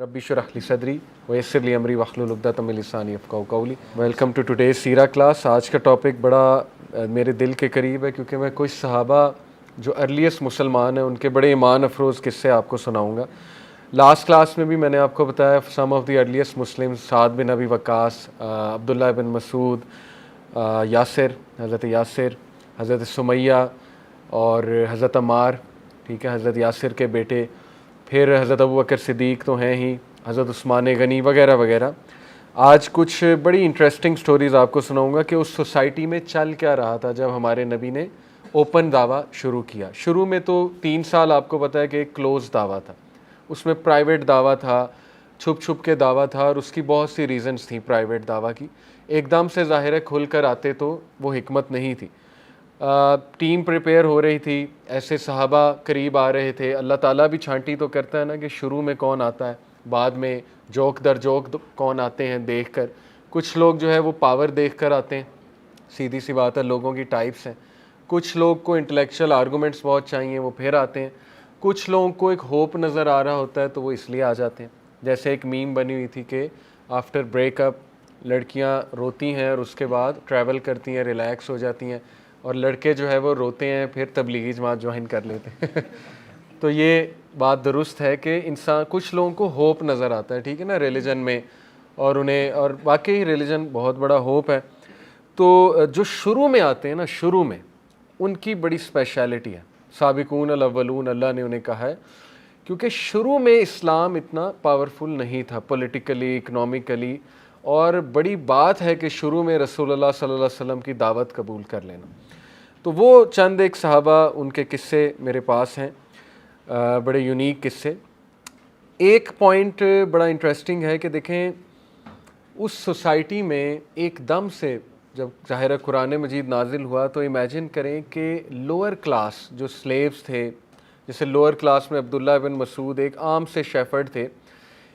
ربی اشرح لی صدری ویسر لی امری واحلل عقدۃ من لسانی یفقہوا قولی. Welcome to today's seerah class. آج کا ٹاپک بڑا میرے دل کے قریب ہے کیونکہ میں کچھ صحابہ جو ارلیسٹ مسلمان ہیں ان کے بڑے ایمان افروز قصے آپ کو سناؤں گا. لاسٹ کلاس میں بھی میں نے آپ کو بتایا سم آف دی ارلیسٹ مسلم: سعد بن ابی وقاص، عبداللہ بن مسعود، یاسر، حضرت یاسر، حضرت سمیہ اور حضرت عمار، ٹھیک ہے، حضرت یاسر کے بیٹے. پھر حضرت ابوبکر صدیق تو ہیں ہی، حضرت عثمان غنی وغیرہ وغیرہ. آج کچھ بڑی انٹرسٹنگ سٹوریز آپ کو سناؤں گا کہ اس سوسائٹی میں چل کیا رہا تھا جب ہمارے نبی نے اوپن دعویٰ شروع کیا. شروع میں تو 3 سال آپ کو پتہ ہے کہ ایک کلوز دعویٰ تھا، اس میں پرائیویٹ دعویٰ تھا، چھپ چھپ کے دعویٰ تھا، اور اس کی بہت سی ریزنز تھیں پرائیویٹ دعویٰ کی. ایک دم سے ظاہر ہے کھل کر آتے تو وہ حکمت نہیں تھی. ٹیم پریپیئر ہو رہی تھی، ایسے صحابہ قریب آ رہے تھے. اللہ تعالیٰ بھی چھانٹی تو کرتا ہے نا کہ شروع میں کون آتا ہے، بعد میں جوک در جوک کون آتے ہیں دیکھ کر. کچھ لوگ جو ہے وہ پاور دیکھ کر آتے ہیں، سیدھی سی بات ہے، لوگوں کی ٹائپس ہیں. کچھ لوگ کو انٹلیکچوئل آرگومنٹس بہت چاہیے، وہ پھر آتے ہیں. کچھ لوگوں کو ایک ہوپ نظر آ رہا ہوتا ہے تو وہ اس لیے آ جاتے ہیں. جیسے ایک میم بنی ہوئی تھی کہ آفٹر بریک اپ لڑکیاں روتی ہیں اور اس کے بعد ٹریول کرتی ہیں، ریلیکس ہو جاتی ہیں، اور لڑکے جو ہے وہ روتے ہیں پھر تبلیغی جماعت جوائن کر لیتے ہیں. تو یہ بات درست ہے کہ انسان، کچھ لوگوں کو ہوپ نظر آتا ہے، ٹھیک ہے نا، ریلیجن میں، اور واقعی ریلیجن بہت بڑا ہوپ ہے. تو جو شروع میں آتے ہیں نا، شروع میں ان کی بڑی اسپیشلٹی ہے. سابقون الاولون اللہ نے انہیں کہا ہے کیونکہ شروع میں اسلام اتنا پاورفل نہیں تھا پولیٹیکلی، اکنامکلی، اور بڑی بات ہے کہ شروع میں رسول اللہ صلی اللہ علیہ وسلم کی دعوت قبول کر لینا. تو وہ چند ایک صحابہ، ان کے قصے میرے پاس ہیں، بڑے یونیک قصے. ایک پوائنٹ بڑا انٹرسٹنگ ہے کہ دیکھیں اس سوسائٹی میں ایک دم سے جب ظاہر قرآن مجید نازل ہوا تو امیجن کریں کہ لوور کلاس جو سلیوز تھے، جیسے لوور کلاس میں عبداللہ بن مسعود ایک عام سے شیفرڈ تھے.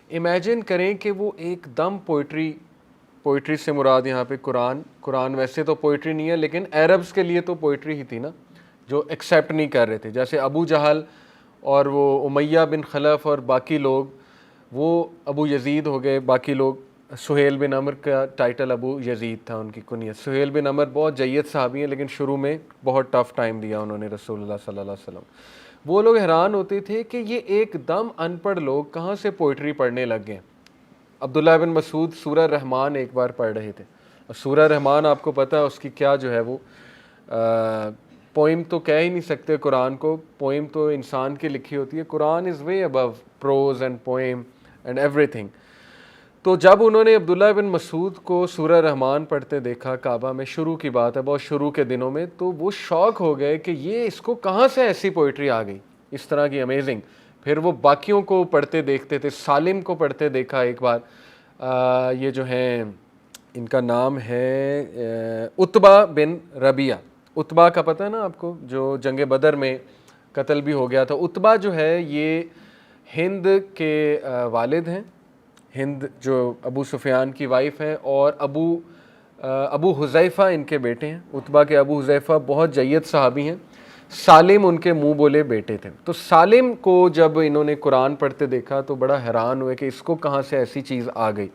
امیجن کریں کہ وہ ایک دم پوئٹری سے مراد یہاں پہ قرآن ویسے تو پوئٹری نہیں ہے لیکن عربز کے لیے تو پوئٹری ہی تھی نا، جو ایکسیپٹ نہیں کر رہے تھے. جیسے ابو جہل اور وہ امیہ بن خلف اور باقی لوگ، وہ ابو یزید ہو گئے، باقی لوگ. سہیل بن عمر کا ٹائٹل ابو یزید تھا، ان کی کنیت. سہیل بن عمر بہت جید صحابی ہیں لیکن شروع میں بہت ٹف ٹائم دیا انہوں نے رسول اللہ صلی اللہ علیہ وسلم. وہ لوگ حیران ہوتے تھے کہ یہ ایک دم ان پڑھ لوگ کہاں سے پوئٹری پڑھنے لگ گئے. عبداللہ بن مسعود سورہ رحمان ایک بار پڑھ رہے تھے. سورہ رحمان آپ کو پتہ ہے اس کی کیا جو ہے وہ پوئم تو کہہ ہی نہیں سکتے قرآن کو، پوئم تو انسان کی لکھی ہوتی ہے. Quran is way above prose and poem and ایوری تھنگ. تو جب انہوں نے عبداللہ بن مسعود کو سورہ رحمان پڑھتے دیکھا کعبہ میں، شروع کی بات ہے، بہت شروع کے دنوں میں، تو وہ شوق ہو گئے کہ یہ اس کو کہاں سے ایسی پوئٹری آ گئی، اس طرح کی امیزنگ. پھر وہ باقیوں کو پڑھتے دیکھتے تھے. سالم کو پڑھتے دیکھا ایک بار. یہ جو ہیں ان کا نام ہے عتبہ بن ربیعہ. عتبہ کا پتہ ہے نا آپ کو، جو جنگ بدر میں قتل بھی ہو گیا تھا. عتبہ جو ہے یہ ہند کے والد ہیں، ہند جو ابو سفیان کی وائف ہے، اور ابو حذیفہ ان کے بیٹے ہیں. عتبہ کے ابو حذیفہ بہت جید صحابی ہیں. سالم ان کے منہ بولے بیٹے تھے. تو سالم کو جب انہوں نے قرآن پڑھتے دیکھا تو بڑا حیران ہوئے کہ اس کو کہاں سے ایسی چیز آ گئی.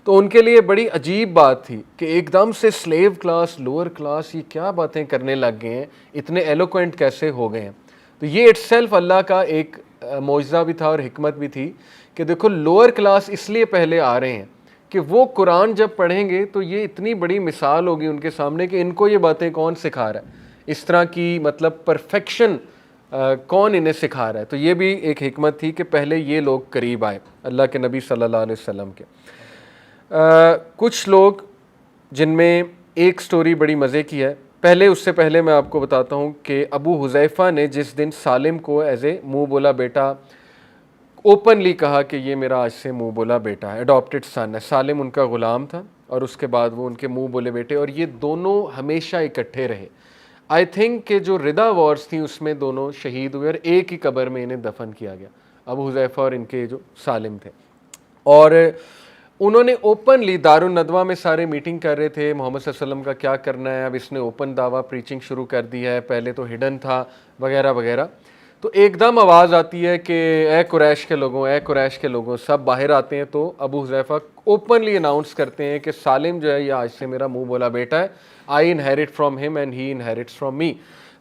تو ان کے لیے بڑی عجیب بات تھی کہ ایک دم سے سلیو کلاس، لوور کلاس، یہ کیا باتیں کرنے لگ گئے ہیں، اتنے ایلوکوینٹ کیسے ہو گئے ہیں. تو یہ اٹ سیلف اللہ کا ایک معجزہ بھی تھا اور حکمت بھی تھی کہ دیکھو لوور کلاس اس لیے پہلے آ رہے ہیں کہ وہ قرآن جب پڑھیں گے تو یہ اتنی بڑی مثال ہوگی ان کے سامنے کہ ان کو یہ باتیں کون سکھا رہا ہے، اس طرح کی مطلب پرفیکشن کون انہیں سکھا رہا ہے. تو یہ بھی ایک حکمت تھی کہ پہلے یہ لوگ قریب آئے اللہ کے نبی صلی اللہ علیہ وسلم کے. کچھ لوگ جن میں ایک سٹوری بڑی مزے کی ہے. پہلے اس سے پہلے میں آپ کو بتاتا ہوں کہ ابو حذیفہ نے جس دن سالم کو ایز اے منہ بولا بیٹا اوپنلی کہا کہ یہ میرا آج سے منہ بولا بیٹا ہے، اڈاپٹڈ سن ہے. سالم ان کا غلام تھا اور اس کے بعد وہ ان کے منہ بولے بیٹے، اور یہ دونوں ہمیشہ اکٹھے رہے. آئی تھنک کہ جو ردا وارز تھیں اس میں دونوں شہید ہوئے اور ایک ہی قبر میں انہیں دفن کیا گیا، ابو حذیفہ اور ان کے جو سالم تھے. اور انہوں نے اوپنلی دارالندوہ میں سارے میٹنگ کر رہے تھے محمد صلی اللہ علیہ وسلم کا کیا کرنا ہے. اب اس نے اوپن دعویٰ پریچنگ شروع کر دی ہے، پہلے تو ہڈن تھا وغیرہ وغیرہ. تو ایک دم آواز آتی ہے کہ اے قریش کے لوگوں، اے قریش کے لوگوں، سب باہر آتے ہیں. تو ابو حذیفہ اوپنلی اناؤنس کرتے ہیں کہ سالم جو ہے یہ آج سے میرا منہ بولا بیٹا ہے. آئی انہیرٹ فرام ہم اینڈ ہی انہیرٹس فرام می.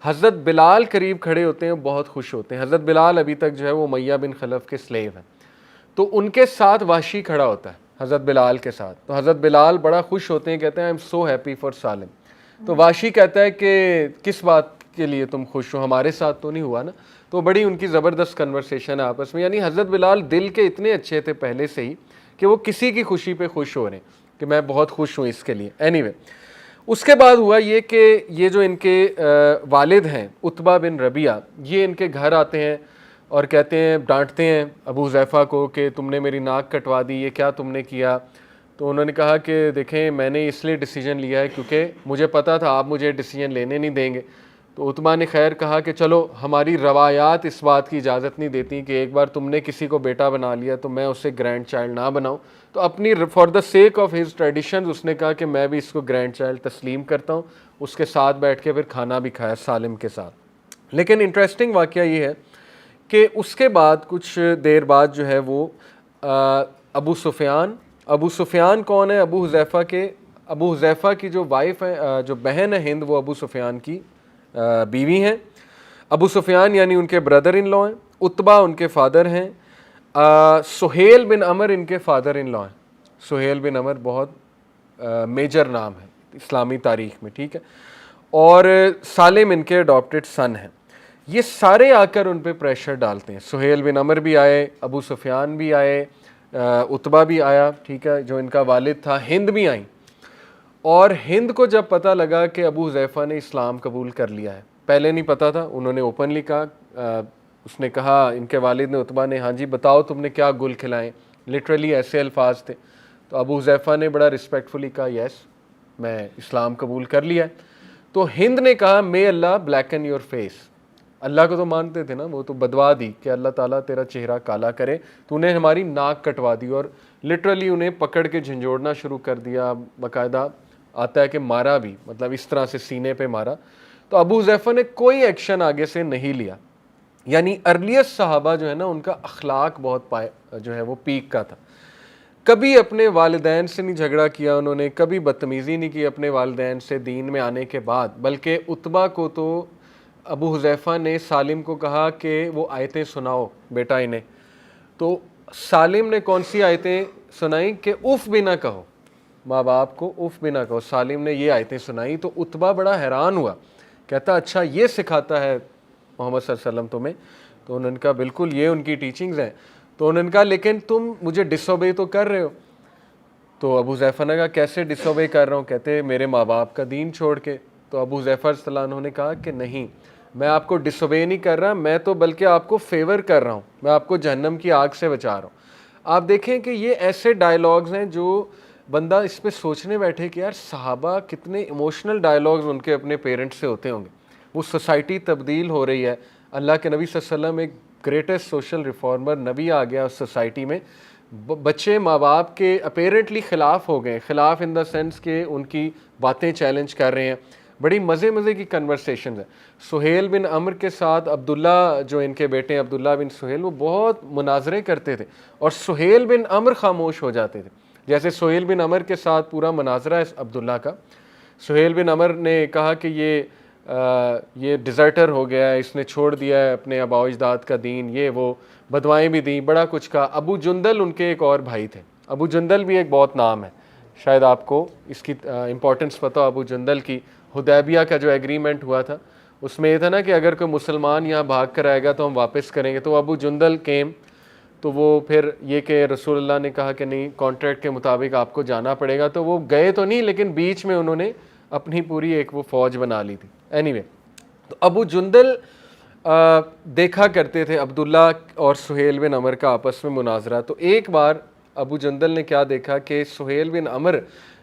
حضرت بلال قریب کھڑے ہوتے ہیں، بہت خوش ہوتے ہیں. حضرت بلال ابھی تک جو ہے وہ امیہ بن خلف کے سلیو ہیں. تو ان کے ساتھ وحشی کھڑا ہوتا ہے حضرت بلال کے ساتھ. تو حضرت بلال بڑا خوش ہوتے ہیں، کہتے ہیں I am so happy for سالم. تو وحشی کہتا ہے کہ کس بات کے لیے تم خوش ہو، ہمارے ساتھ تو نہیں ہوا نا. تو بڑی ان کی زبردست کنورسیشن ہے آپس میں. یعنی حضرت بلال دل کے اتنے اچھے تھے پہلے سے ہی کہ وہ کسی کی خوشی پہ خوش ہو رہے ہیں کہ میں بہت خوش ہوں اس کے لیے. اینی وے اس کے بعد ہوا یہ کہ یہ جو ان کے والد ہیں عتبہ بن ربیعہ، یہ ان کے گھر آتے ہیں اور کہتے ہیں، ڈانٹتے ہیں ابو حذیفہ کو کہ تم نے میری ناک کٹوا دی، یہ کیا تم نے کیا. تو انہوں نے کہا کہ دیکھیں میں نے اس لیے ڈیسیجن لیا ہے کیونکہ مجھے پتا تھا آپ مجھے ڈیسیجن لینے نہیں دیں گے. تو عتبہ نے خیر کہا کہ چلو ہماری روایات اس بات کی اجازت نہیں دیتی کہ ایک بار تم نے کسی کو بیٹا بنا لیا تو میں اسے گرینڈ چائلڈ نہ بناؤں. تو اپنی for the sake of his traditions اس نے کہا کہ میں بھی اس کو گرینڈ چائلڈ تسلیم کرتا ہوں. اس کے ساتھ بیٹھ کے پھر کھانا بھی کھایا سالم کے ساتھ. لیکن انٹرسٹنگ واقعہ یہ ہے کہ اس کے بعد کچھ دیر بعد جو ہے وہ ابو سفیان کون ہے؟ ابو حذیفہ کی جو وائف ہے، جو بہن ہے ہند، وہ ابو سفیان کی بیوی ہیں. ابو سفیان یعنی ان کے بردر ان لا ہیں. عتبہ ان کے فادر ہیں. سہیل بن عمر ان کے فادر ان لا ہیں. سہیل بن عمر بہت میجر نام ہے اسلامی تاریخ میں، ٹھیک ہے. اور سالم ان کے اڈاپٹڈ سن ہیں. یہ سارے آ کر ان پہ پریشر ڈالتے ہیں. سہیل بن عمر بھی آئے، ابو سفیان بھی آئے، عتبہ بھی آیا، ٹھیک ہے، جو ان کا والد تھا. ہند بھی آئیں. اور ہند کو جب پتہ لگا کہ ابو حذیفہ نے اسلام قبول کر لیا ہے، پہلے نہیں پتہ تھا، انہوں نے اوپنلی کہا، اس نے کہا، ان کے والد نے، عتبہ نے، ہاں جی بتاؤ تم نے کیا گل کھلائیں. لٹرلی ایسے الفاظ تھے. تو ابو حذیفہ نے بڑا رسپیکٹفلی کہا یس میں اسلام قبول کر لیا ہے. تو ہند نے کہا مے اللہ بلیکن یور فیس. اللہ کو تو مانتے تھے نا، وہ تو بدوا دی کہ اللہ تعالیٰ تیرا چہرہ کالا کرے، تو انہیں ہماری ناک کٹوا دی. اور لٹرلی انہیں پکڑ کے جھنجھوڑنا شروع کر دیا. باقاعدہ آتا ہے کہ مارا بھی، مطلب اس طرح سے سینے پہ مارا. تو ابو حذیفہ نے کوئی ایکشن آگے سے نہیں لیا. یعنی ارلیسٹ صحابہ جو ہے نا ان کا اخلاق بہت جو ہے وہ پیک کا تھا. کبھی اپنے والدین سے نہیں جھگڑا کیا انہوں نے، کبھی بدتمیزی نہیں کی اپنے والدین سے دین میں آنے کے بعد. بلکہ عتبہ کو تو ابو حذیفہ نے سالم کو کہا کہ وہ آیتیں سناؤ بیٹا انہیں. تو سالم نے کون سی آیتیں سنائیں کہ اف بھی نہ کہو، ماں باپ کو اف بھی نہ کہو. سالم نے یہ آیتیں سنائی تو عتبہ بڑا حیران ہوا، کہتا اچھا یہ سکھاتا ہے محمد صلی اللہ علیہ وسلم تمہیں؟ تو انہوں نے کہا بالکل یہ ان کی ٹیچنگز ہیں. تو انہوں نے کہا لیکن تم مجھے ڈس اوبے تو کر رہے ہو. تو ابو حذیفہ نے کہا کیسے ڈس اوبے کر رہا ہوں؟ کہتے میرے ماں باپ کا دین چھوڑ کے. تو ابو حذیفہ رضی اللہ عنہ نے کہا کہ نہیں، میں آپ کو ڈس اوبے نہیں کر رہا، میں تو بلکہ آپ کو فیور کر رہا ہوں، میں آپ کو جہنم کی آگ سے بچا رہا ہوں. آپ دیکھیں کہ یہ ایسے ڈائلاگز ہیں جو بندہ اس پہ سوچنے بیٹھے کہ یار صحابہ کتنے ایموشنل ڈائلاگز ان کے اپنے پیرنٹس سے ہوتے ہوں گے. وہ سوسائٹی تبدیل ہو رہی ہے، اللہ کے نبی صلی اللہ علیہ وسلم ایک گریٹسٹ سوشل ریفارمر نبی آ گیا اس سوسائٹی میں. بچے ماں باپ کے اپیرنٹلی خلاف ہو گئے، خلاف ان دا سینس کہ ان کی باتیں چیلنج کر رہے ہیں. بڑی مزے کی کنورسیشنز ہیں. سہیل بن عمر کے ساتھ عبداللہ جو ان کے بیٹے عبداللہ بن سہیل، وہ بہت مناظرے کرتے تھے اور سہیل بن عمر خاموش ہو جاتے تھے. جیسے سہیل بن عمر کے ساتھ پورا مناظرہ ہے عبداللہ کا. سہیل بن عمر نے کہا کہ یہ ڈیزرٹر ہو گیا ہے، اس نے چھوڑ دیا ہے اپنے آباء و اجداد کا دین، یہ وہ بدوائیں بھی دیں، بڑا کچھ کہا. ابو جندل ان کے ایک اور بھائی تھے. ابو جندل بھی ایک بہت نام ہے، شاید آپ کو اس کی امپورٹنس پتہ ہو. ابو جندل کی حدیبیہ کا جو ایگریمنٹ ہوا تھا اس میں یہ تھا نا کہ اگر کوئی مسلمان یہاں بھاگ کر آئے گا تو ہم واپس کریں گے. تو ابو جندل کیم، تو وہ پھر یہ کہ رسول اللہ نے کہا کہ نہیں کانٹریکٹ کے مطابق آپ کو جانا پڑے گا، تو وہ گئے تو نہیں لیکن بیچ میں انہوں نے اپنی پوری ایک وہ فوج بنا لی تھی. اینی وے تو ابو جندل دیکھا کرتے تھے عبداللہ اور سہیل بن عمر کا آپس میں مناظرہ. تو ایک بار ابو جندل نے کیا دیکھا کہ سہیل بن عمر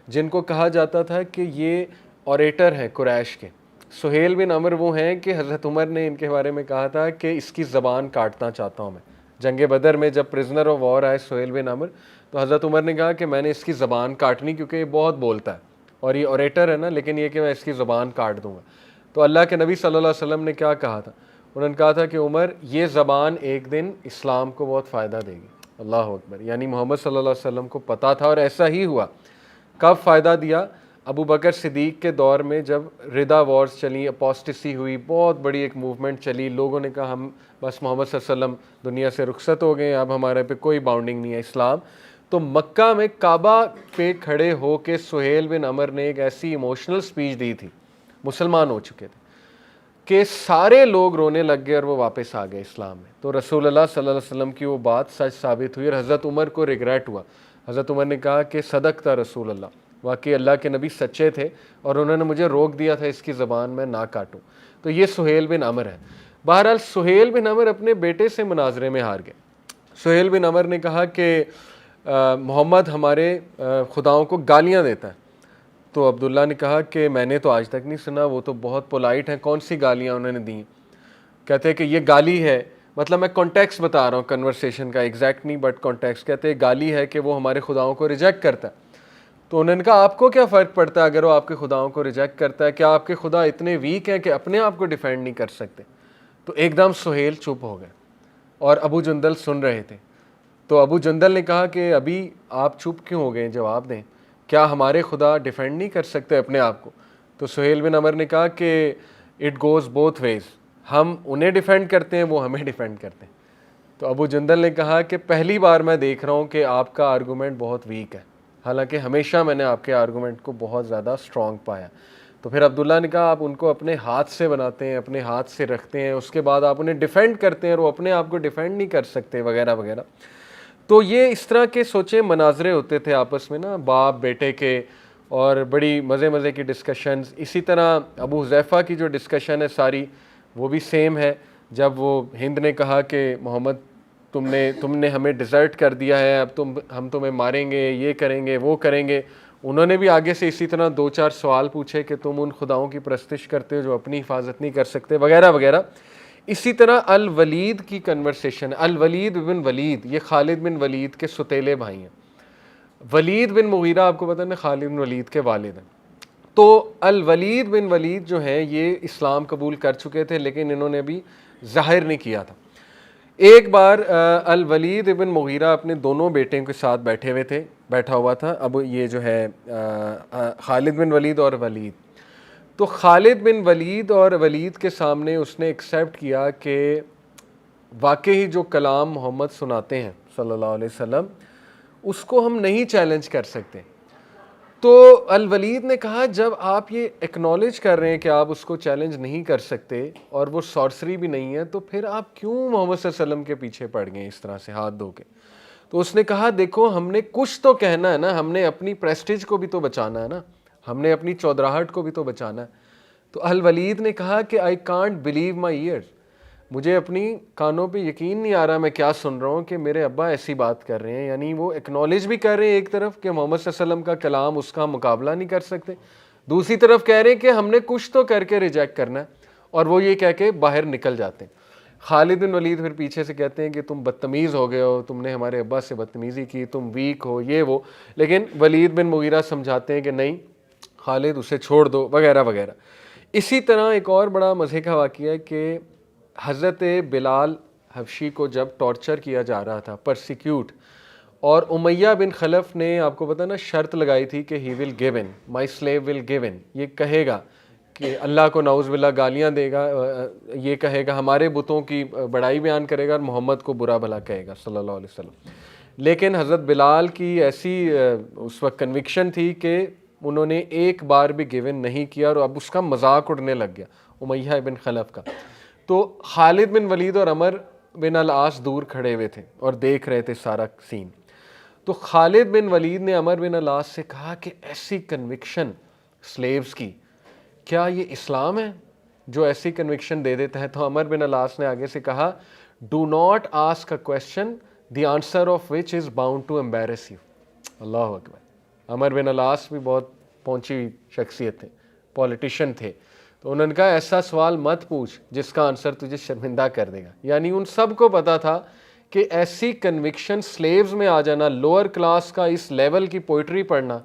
جن کو کہا جاتا تھا کہ یہ اوریٹر ہیں قریش کے، سہیل بن عمر وہ ہیں کہ حضرت عمر نے ان کے بارے میں کہا تھا کہ اس کی زبان کاٹنا چاہتا ہوں میں. جنگ بدر میں جب پرزنر آف وار آئے سہیل بن عمر تو حضرت عمر نے کہا کہ میں نے اس کی زبان کاٹنی کیونکہ یہ بہت بولتا ہے اور یہ اوریٹر ہے نا، لیکن یہ کہ میں اس کی زبان کاٹ دوں گا. تو اللہ کے نبی صلی اللہ علیہ وسلم نے کیا کہا تھا؟ انہوں نے کہا تھا کہ عمر یہ زبان ایک دن اسلام کو بہت فائدہ دے گی. اللہ اکبر. یعنی محمد صلی اللہ علیہ وسلم کو پتہ تھا اور ایسا ہی ہوا. کب فائدہ دیا؟ ابو بکر صدیق کے دور میں جب ردا وارز چلی، اپوسٹسی ہوئی، بہت بڑی ایک موومنٹ چلی، لوگوں نے کہا ہم بس محمد صلی اللہ علیہ وسلم دنیا سے رخصت ہو گئے، اب ہمارے پہ کوئی باؤنڈنگ نہیں ہے اسلام. تو مکہ میں کعبہ پہ کھڑے ہو کے سہیل بن عمر نے ایک ایسی ایموشنل سپیچ دی تھی، مسلمان ہو چکے تھے، کہ سارے لوگ رونے لگ گئے اور وہ واپس آ گئے اسلام میں. تو رسول اللہ صلی اللہ علیہ وسلم کی وہ بات سچ ثابت ہوئی اور حضرت عمر کو ریگریٹ ہوا. حضرت عمر نے کہا کہ صدق تھا رسول اللہ، واقعی اللہ کے نبی سچے تھے اور انہوں نے مجھے روک دیا تھا اس کی زبان میں نہ کاٹوں. تو یہ سہیل بن عمر ہے. بہرحال سہیل بن عمر اپنے بیٹے سے مناظرے میں ہار گئے. سہیل بن عمر نے کہا کہ محمد ہمارے خداؤں کو گالیاں دیتا ہے. تو عبداللہ نے کہا کہ میں نے تو آج تک نہیں سنا، وہ تو بہت پولائٹ ہیں، کون سی گالیاں انہوں نے دیں؟ کہتے ہیں کہ یہ گالی ہے، مطلب میں کانٹیکس بتا رہا ہوں کنورسیشن کا، ایگزیکٹ نہیں بٹ کانٹیکس. کہتے ہیں گالی ہے کہ وہ ہمارے خداؤں کو ریجیکٹ کرتا ہے. تو انہوں نے کہا آپ کو کیا فرق پڑتا ہے اگر وہ آپ کے خداؤں کو ریجیکٹ کرتا ہے؟ کیا آپ کے خدا اتنے ویک ہیں کہ اپنے آپ کو ڈیفینڈ نہیں کر سکتے؟ تو ایک دم سہیل چپ ہو گئے اور ابو جندل سن رہے تھے. تو ابو جندل نے کہا کہ ابھی آپ چپ کیوں ہو گئے، جواب دیں، کیا ہمارے خدا ڈیفینڈ نہیں کر سکتے اپنے آپ کو؟ تو سہیل بن عمر نے کہا کہ اٹ گوز بوتھ ویز، ہم انہیں ڈیفینڈ کرتے ہیں، وہ ہمیں ڈیفینڈ کرتے ہیں. تو ابو جندل نے کہا کہ پہلی بار میں دیکھ رہا ہوں کہ آپ کا آرگومنٹ بہت ویک ہے، حالانکہ ہمیشہ میں نے آپ کے آرگومنٹ کو بہت زیادہ اسٹرانگ پایا. تو پھر عبداللہ نے کہا آپ ان کو اپنے ہاتھ سے بناتے ہیں، اپنے ہاتھ سے رکھتے ہیں، اس کے بعد آپ انہیں ڈیفینڈ کرتے ہیں اور وہ اپنے آپ کو ڈیفینڈ نہیں کر سکتے وغیرہ وغیرہ. تو یہ اس طرح کے سوچیں مناظرے ہوتے تھے آپس میں نا، باپ بیٹے کے، اور بڑی مزے کی ڈسکشنز. اسی طرح ابو حذیفہ کی جو ڈسکشن ہے ساری وہ بھی سیم ہے. جب وہ ہند نے کہا کہ محمد تم نے ہمیں ڈیزرٹ کر دیا ہے، اب ہم تمہیں ماریں گے، یہ کریں گے وہ کریں گے، انہوں نے بھی آگے سے اسی طرح 2-4 سوال پوچھے کہ تم ان خداؤں کی پرستش کرتے ہو جو اپنی حفاظت نہیں کر سکتے وغیرہ وغیرہ. اسی طرح الولید کی کنورسیشن، الولید بن ولید، یہ خالد بن ولید کے ستیلے بھائی ہیں. ولید بن مغیرہ آپ کو پتہ ہے خالد بن ولید کے والد ہیں. تو الولید بن ولید جو ہیں یہ اسلام قبول کر چکے تھے لیکن انہوں نے بھی ظاہر نہیں کیا تھا. ایک بار الولید بن مغیرہ اپنے دونوں بیٹوں کے ساتھ بیٹھا ہوا تھا. اب یہ جو ہے خالد بن ولید اور ولید، تو خالد بن ولید اور ولید کے سامنے اس نے ایکسیپٹ کیا کہ واقعی جو کلام محمد سناتے ہیں صلی اللہ علیہ وسلم اس کو ہم نہیں چیلنج کر سکتے. تو الولید نے کہا جب آپ یہ ایکنالج کر رہے ہیں کہ آپ اس کو چیلنج نہیں کر سکتے اور وہ سارسری بھی نہیں ہے، تو پھر آپ کیوں محمد صلی اللہ علیہ وسلم کے پیچھے پڑ گئے اس طرح سے ہاتھ دھو کے؟ تو اس نے کہا دیکھو ہم نے کچھ تو کہنا ہے نا، ہم نے اپنی پریسٹیج کو بھی تو بچانا ہے نا، ہم نے اپنی چودراہٹ کو بھی تو بچانا ہے. تو الولید نے کہا کہ I can't believe my years, مجھے اپنی کانوں پہ یقین نہیں آ رہا میں کیا سن رہا ہوں کہ میرے ابا ایسی بات کر رہے ہیں. یعنی وہ ایکنالج بھی کر رہے ہیں ایک طرف کہ محمد صلی اللہ علیہ وسلم کا کلام اس کا مقابلہ نہیں کر سکتے، دوسری طرف کہہ رہے ہیں کہ ہم نے کچھ تو کر کے ریجیکٹ کرنا ہے، اور وہ یہ کہہ کے باہر نکل جاتے ہیں. خالد بن ولید پھر پیچھے سے کہتے ہیں کہ تم بدتمیز ہو گئے ہو، تم نے ہمارے ابا سے بدتمیزی کی، تم ویک ہو، یہ وہ. لیکن ولید بن مغیرہ سمجھاتے ہیں کہ نہیں خالد اسے چھوڑ دو وغیرہ وغیرہ. اسی طرح ایک اور بڑا مزے کا واقعہ ہے کہ حضرت بلال حبشی کو جب ٹارچر کیا جا رہا تھا، پرسیکیوٹ، اور امیہ بن خلف نے آپ کو پتہ نا شرط لگائی تھی کہ he will give in, my slave will give in, یہ کہے گا کہ اللہ کو نعوذ باللہ گالیاں دے گا، یہ کہے گا ہمارے بتوں کی بڑائی بیان کرے گا اور محمد کو برا بھلا کہے گا صلی اللہ علیہ وسلم. لیکن حضرت بلال کی ایسی اس وقت کنوکشن تھی کہ انہوں نے ایک بار بھی گیو ان نہیں کیا اور اب اس کا مذاق اڑنے لگ گیا امیہ بن خلف کا. تو خالد بن ولید اور عمر بن العاص دور کھڑے ہوئے تھے اور دیکھ رہے تھے سارا سین. تو خالد بن ولید نے عمر بن العاص سے کہا کہ ایسی کنوکشن سلیوز کی، کیا یہ اسلام ہے جو ایسی کنوکشن دے دیتا ہے؟ تو عمر بن العاص نے آگے سے کہا do not ask a question the answer of which is bound to embarrass you. Allah اکبر. عمر بن العاص بھی بہت پہنچی ہوئی شخصیت تھے، پولیٹیشین تھے. تو انہوں نے کہا ایسا سوال مت پوچھ جس کا آنسر تجھے شرمندہ کر دے گا. یعنی ان سب کو پتا تھا کہ ایسی کنوکشن سلیوز میں آ جانا، لوور کلاس کا اس لیول کی پوئٹری پڑھنا،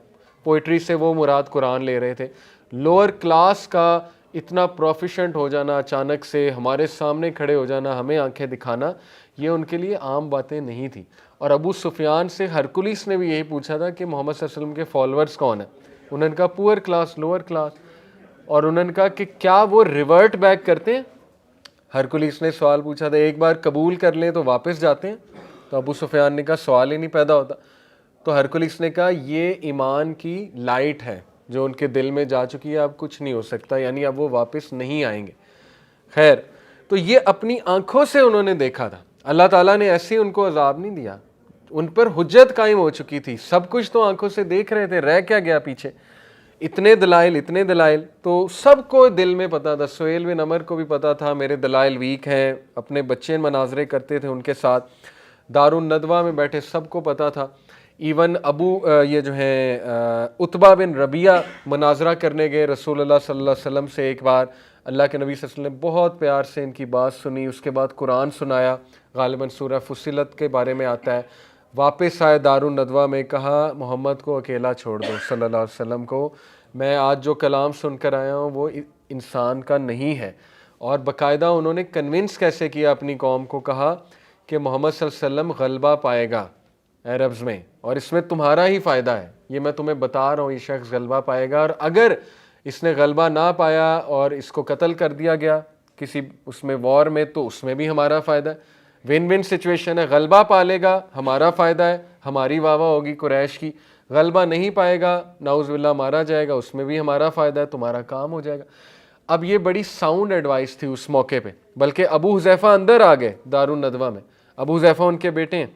پوئٹری سے وہ مراد قرآن لے رہے تھے، لوور کلاس کا اتنا پروفیشنٹ ہو جانا اچانک سے، ہمارے سامنے کھڑے ہو جانا، ہمیں آنکھیں دکھانا، یہ ان کے لیے عام باتیں نہیں تھی. اور ابو سفیان سے ہرکلیس نے بھی یہی پوچھا تھا کہ محمد صلی اللہ علیہ وسلم کے فالورز کون ہیں. انہوں نے کہا پور کلاس، لوور کلاس. اور انہوں نے کہا کہ کیا وہ ریورٹ بیک کرتے ہیں؟ ہرکلیس نے سوال پوچھا تھا، ایک بار قبول کر لیں تو واپس جاتے ہیں؟ تو ابو سفیان نے کہا سوال ہی نہیں پیدا ہوتا. تو ہرکلیس نے کہا یہ ایمان کی لائٹ ہے جو ان کے دل میں جا چکی ہے، اب کچھ نہیں ہو سکتا، یعنی اب وہ واپس نہیں آئیں گے. خیر، تو یہ اپنی آنکھوں سے انہوں نے دیکھا تھا. اللہ تعالیٰ نے ایسے ان کو عذاب نہیں دیا، ان پر حجت قائم ہو چکی تھی، سب کچھ تو آنکھوں سے دیکھ رہے تھے، رہ کیا گیا پیچھے. اتنے دلائل تو سب کو دل میں پتا تھا. سہیل بن عمر کو بھی پتا تھا میرے دلائل ویک ہیں، اپنے بچے مناظرے کرتے تھے ان کے ساتھ، دار الندوہ میں بیٹھے سب کو پتا تھا. ایون یہ جو ہیں عتبہ بن ربیعہ مناظرہ کرنے گئے رسول اللہ صلی اللہ علیہ وسلم سے. ایک بار اللہ کے نبی صلی اللہ علیہ وسلم نے بہت پیار سے ان کی بات سنی، اس کے بعد قرآن سنایا، غالباً سورہ فصلت کے بارے میں آتا ہے. واپس آئے دار الندوہ میں، کہا محمد کو اکیلا چھوڑ دو صلی اللہ علیہ وسلم کو، میں آج جو کلام سن کر آیا ہوں وہ انسان کا نہیں ہے. اور باقاعدہ انہوں نے کنونس کیسے کیا اپنی قوم کو، کہا کہ محمد صلی اللہ علیہ وسلم غلبہ پائے گا عربز میں، اور اس میں تمہارا ہی فائدہ ہے، یہ میں تمہیں بتا رہا ہوں، یہ شخص غلبہ پائے گا، اور اگر اس نے غلبہ نہ پایا اور اس کو قتل کر دیا گیا کسی اس میں وار میں، تو اس میں بھی ہمارا فائدہ ہے. ون ون سچویشن ہے، غلبہ پا لے گا ہمارا فائدہ ہے، ہماری واہ واہ ہوگی قریش کی، غلبہ نہیں پائے گا نعوذ باللہ مارا جائے گا، اس میں بھی ہمارا فائدہ ہے، تمہارا کام ہو جائے گا. اب یہ بڑی ساؤنڈ ایڈوائس تھی اس موقع پہ. بلکہ ابو حذیفہ اندر آ گئے دار الندوہ میں، ابو حذیفہ ان کے بیٹے ہیں.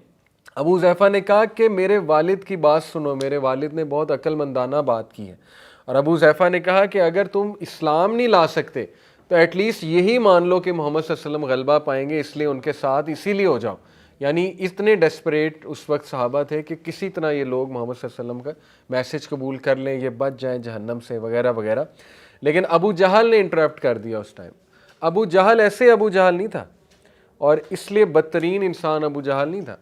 ابو حذیفہ نے کہا کہ میرے والد کی بات سنو، میرے والد نے بہت عقل مندانہ بات کی ہے. اور ابو حذیفہ نے کہا کہ اگر تم اسلام نہیں لا سکتے تو ایٹ لیسٹ یہی مان لو کہ محمد صلی اللہ علیہ وسلم غلبہ پائیں گے، اس لیے ان کے ساتھ اسی لیے ہو جاؤ. یعنی اتنے ڈیسپریٹ اس وقت صحابہ تھے کہ کسی طرح یہ لوگ محمد صلی اللہ علیہ وسلم کا میسج قبول کر لیں، یہ بچ جائیں جہنم سے وغیرہ وغیرہ. لیکن ابو جہل نے انٹرپٹ کر دیا اس ٹائم. ابو جہل ایسے ابو جہل نہیں تھا، اور اس لیے بدترین انسان ابو جہل نہیں تھا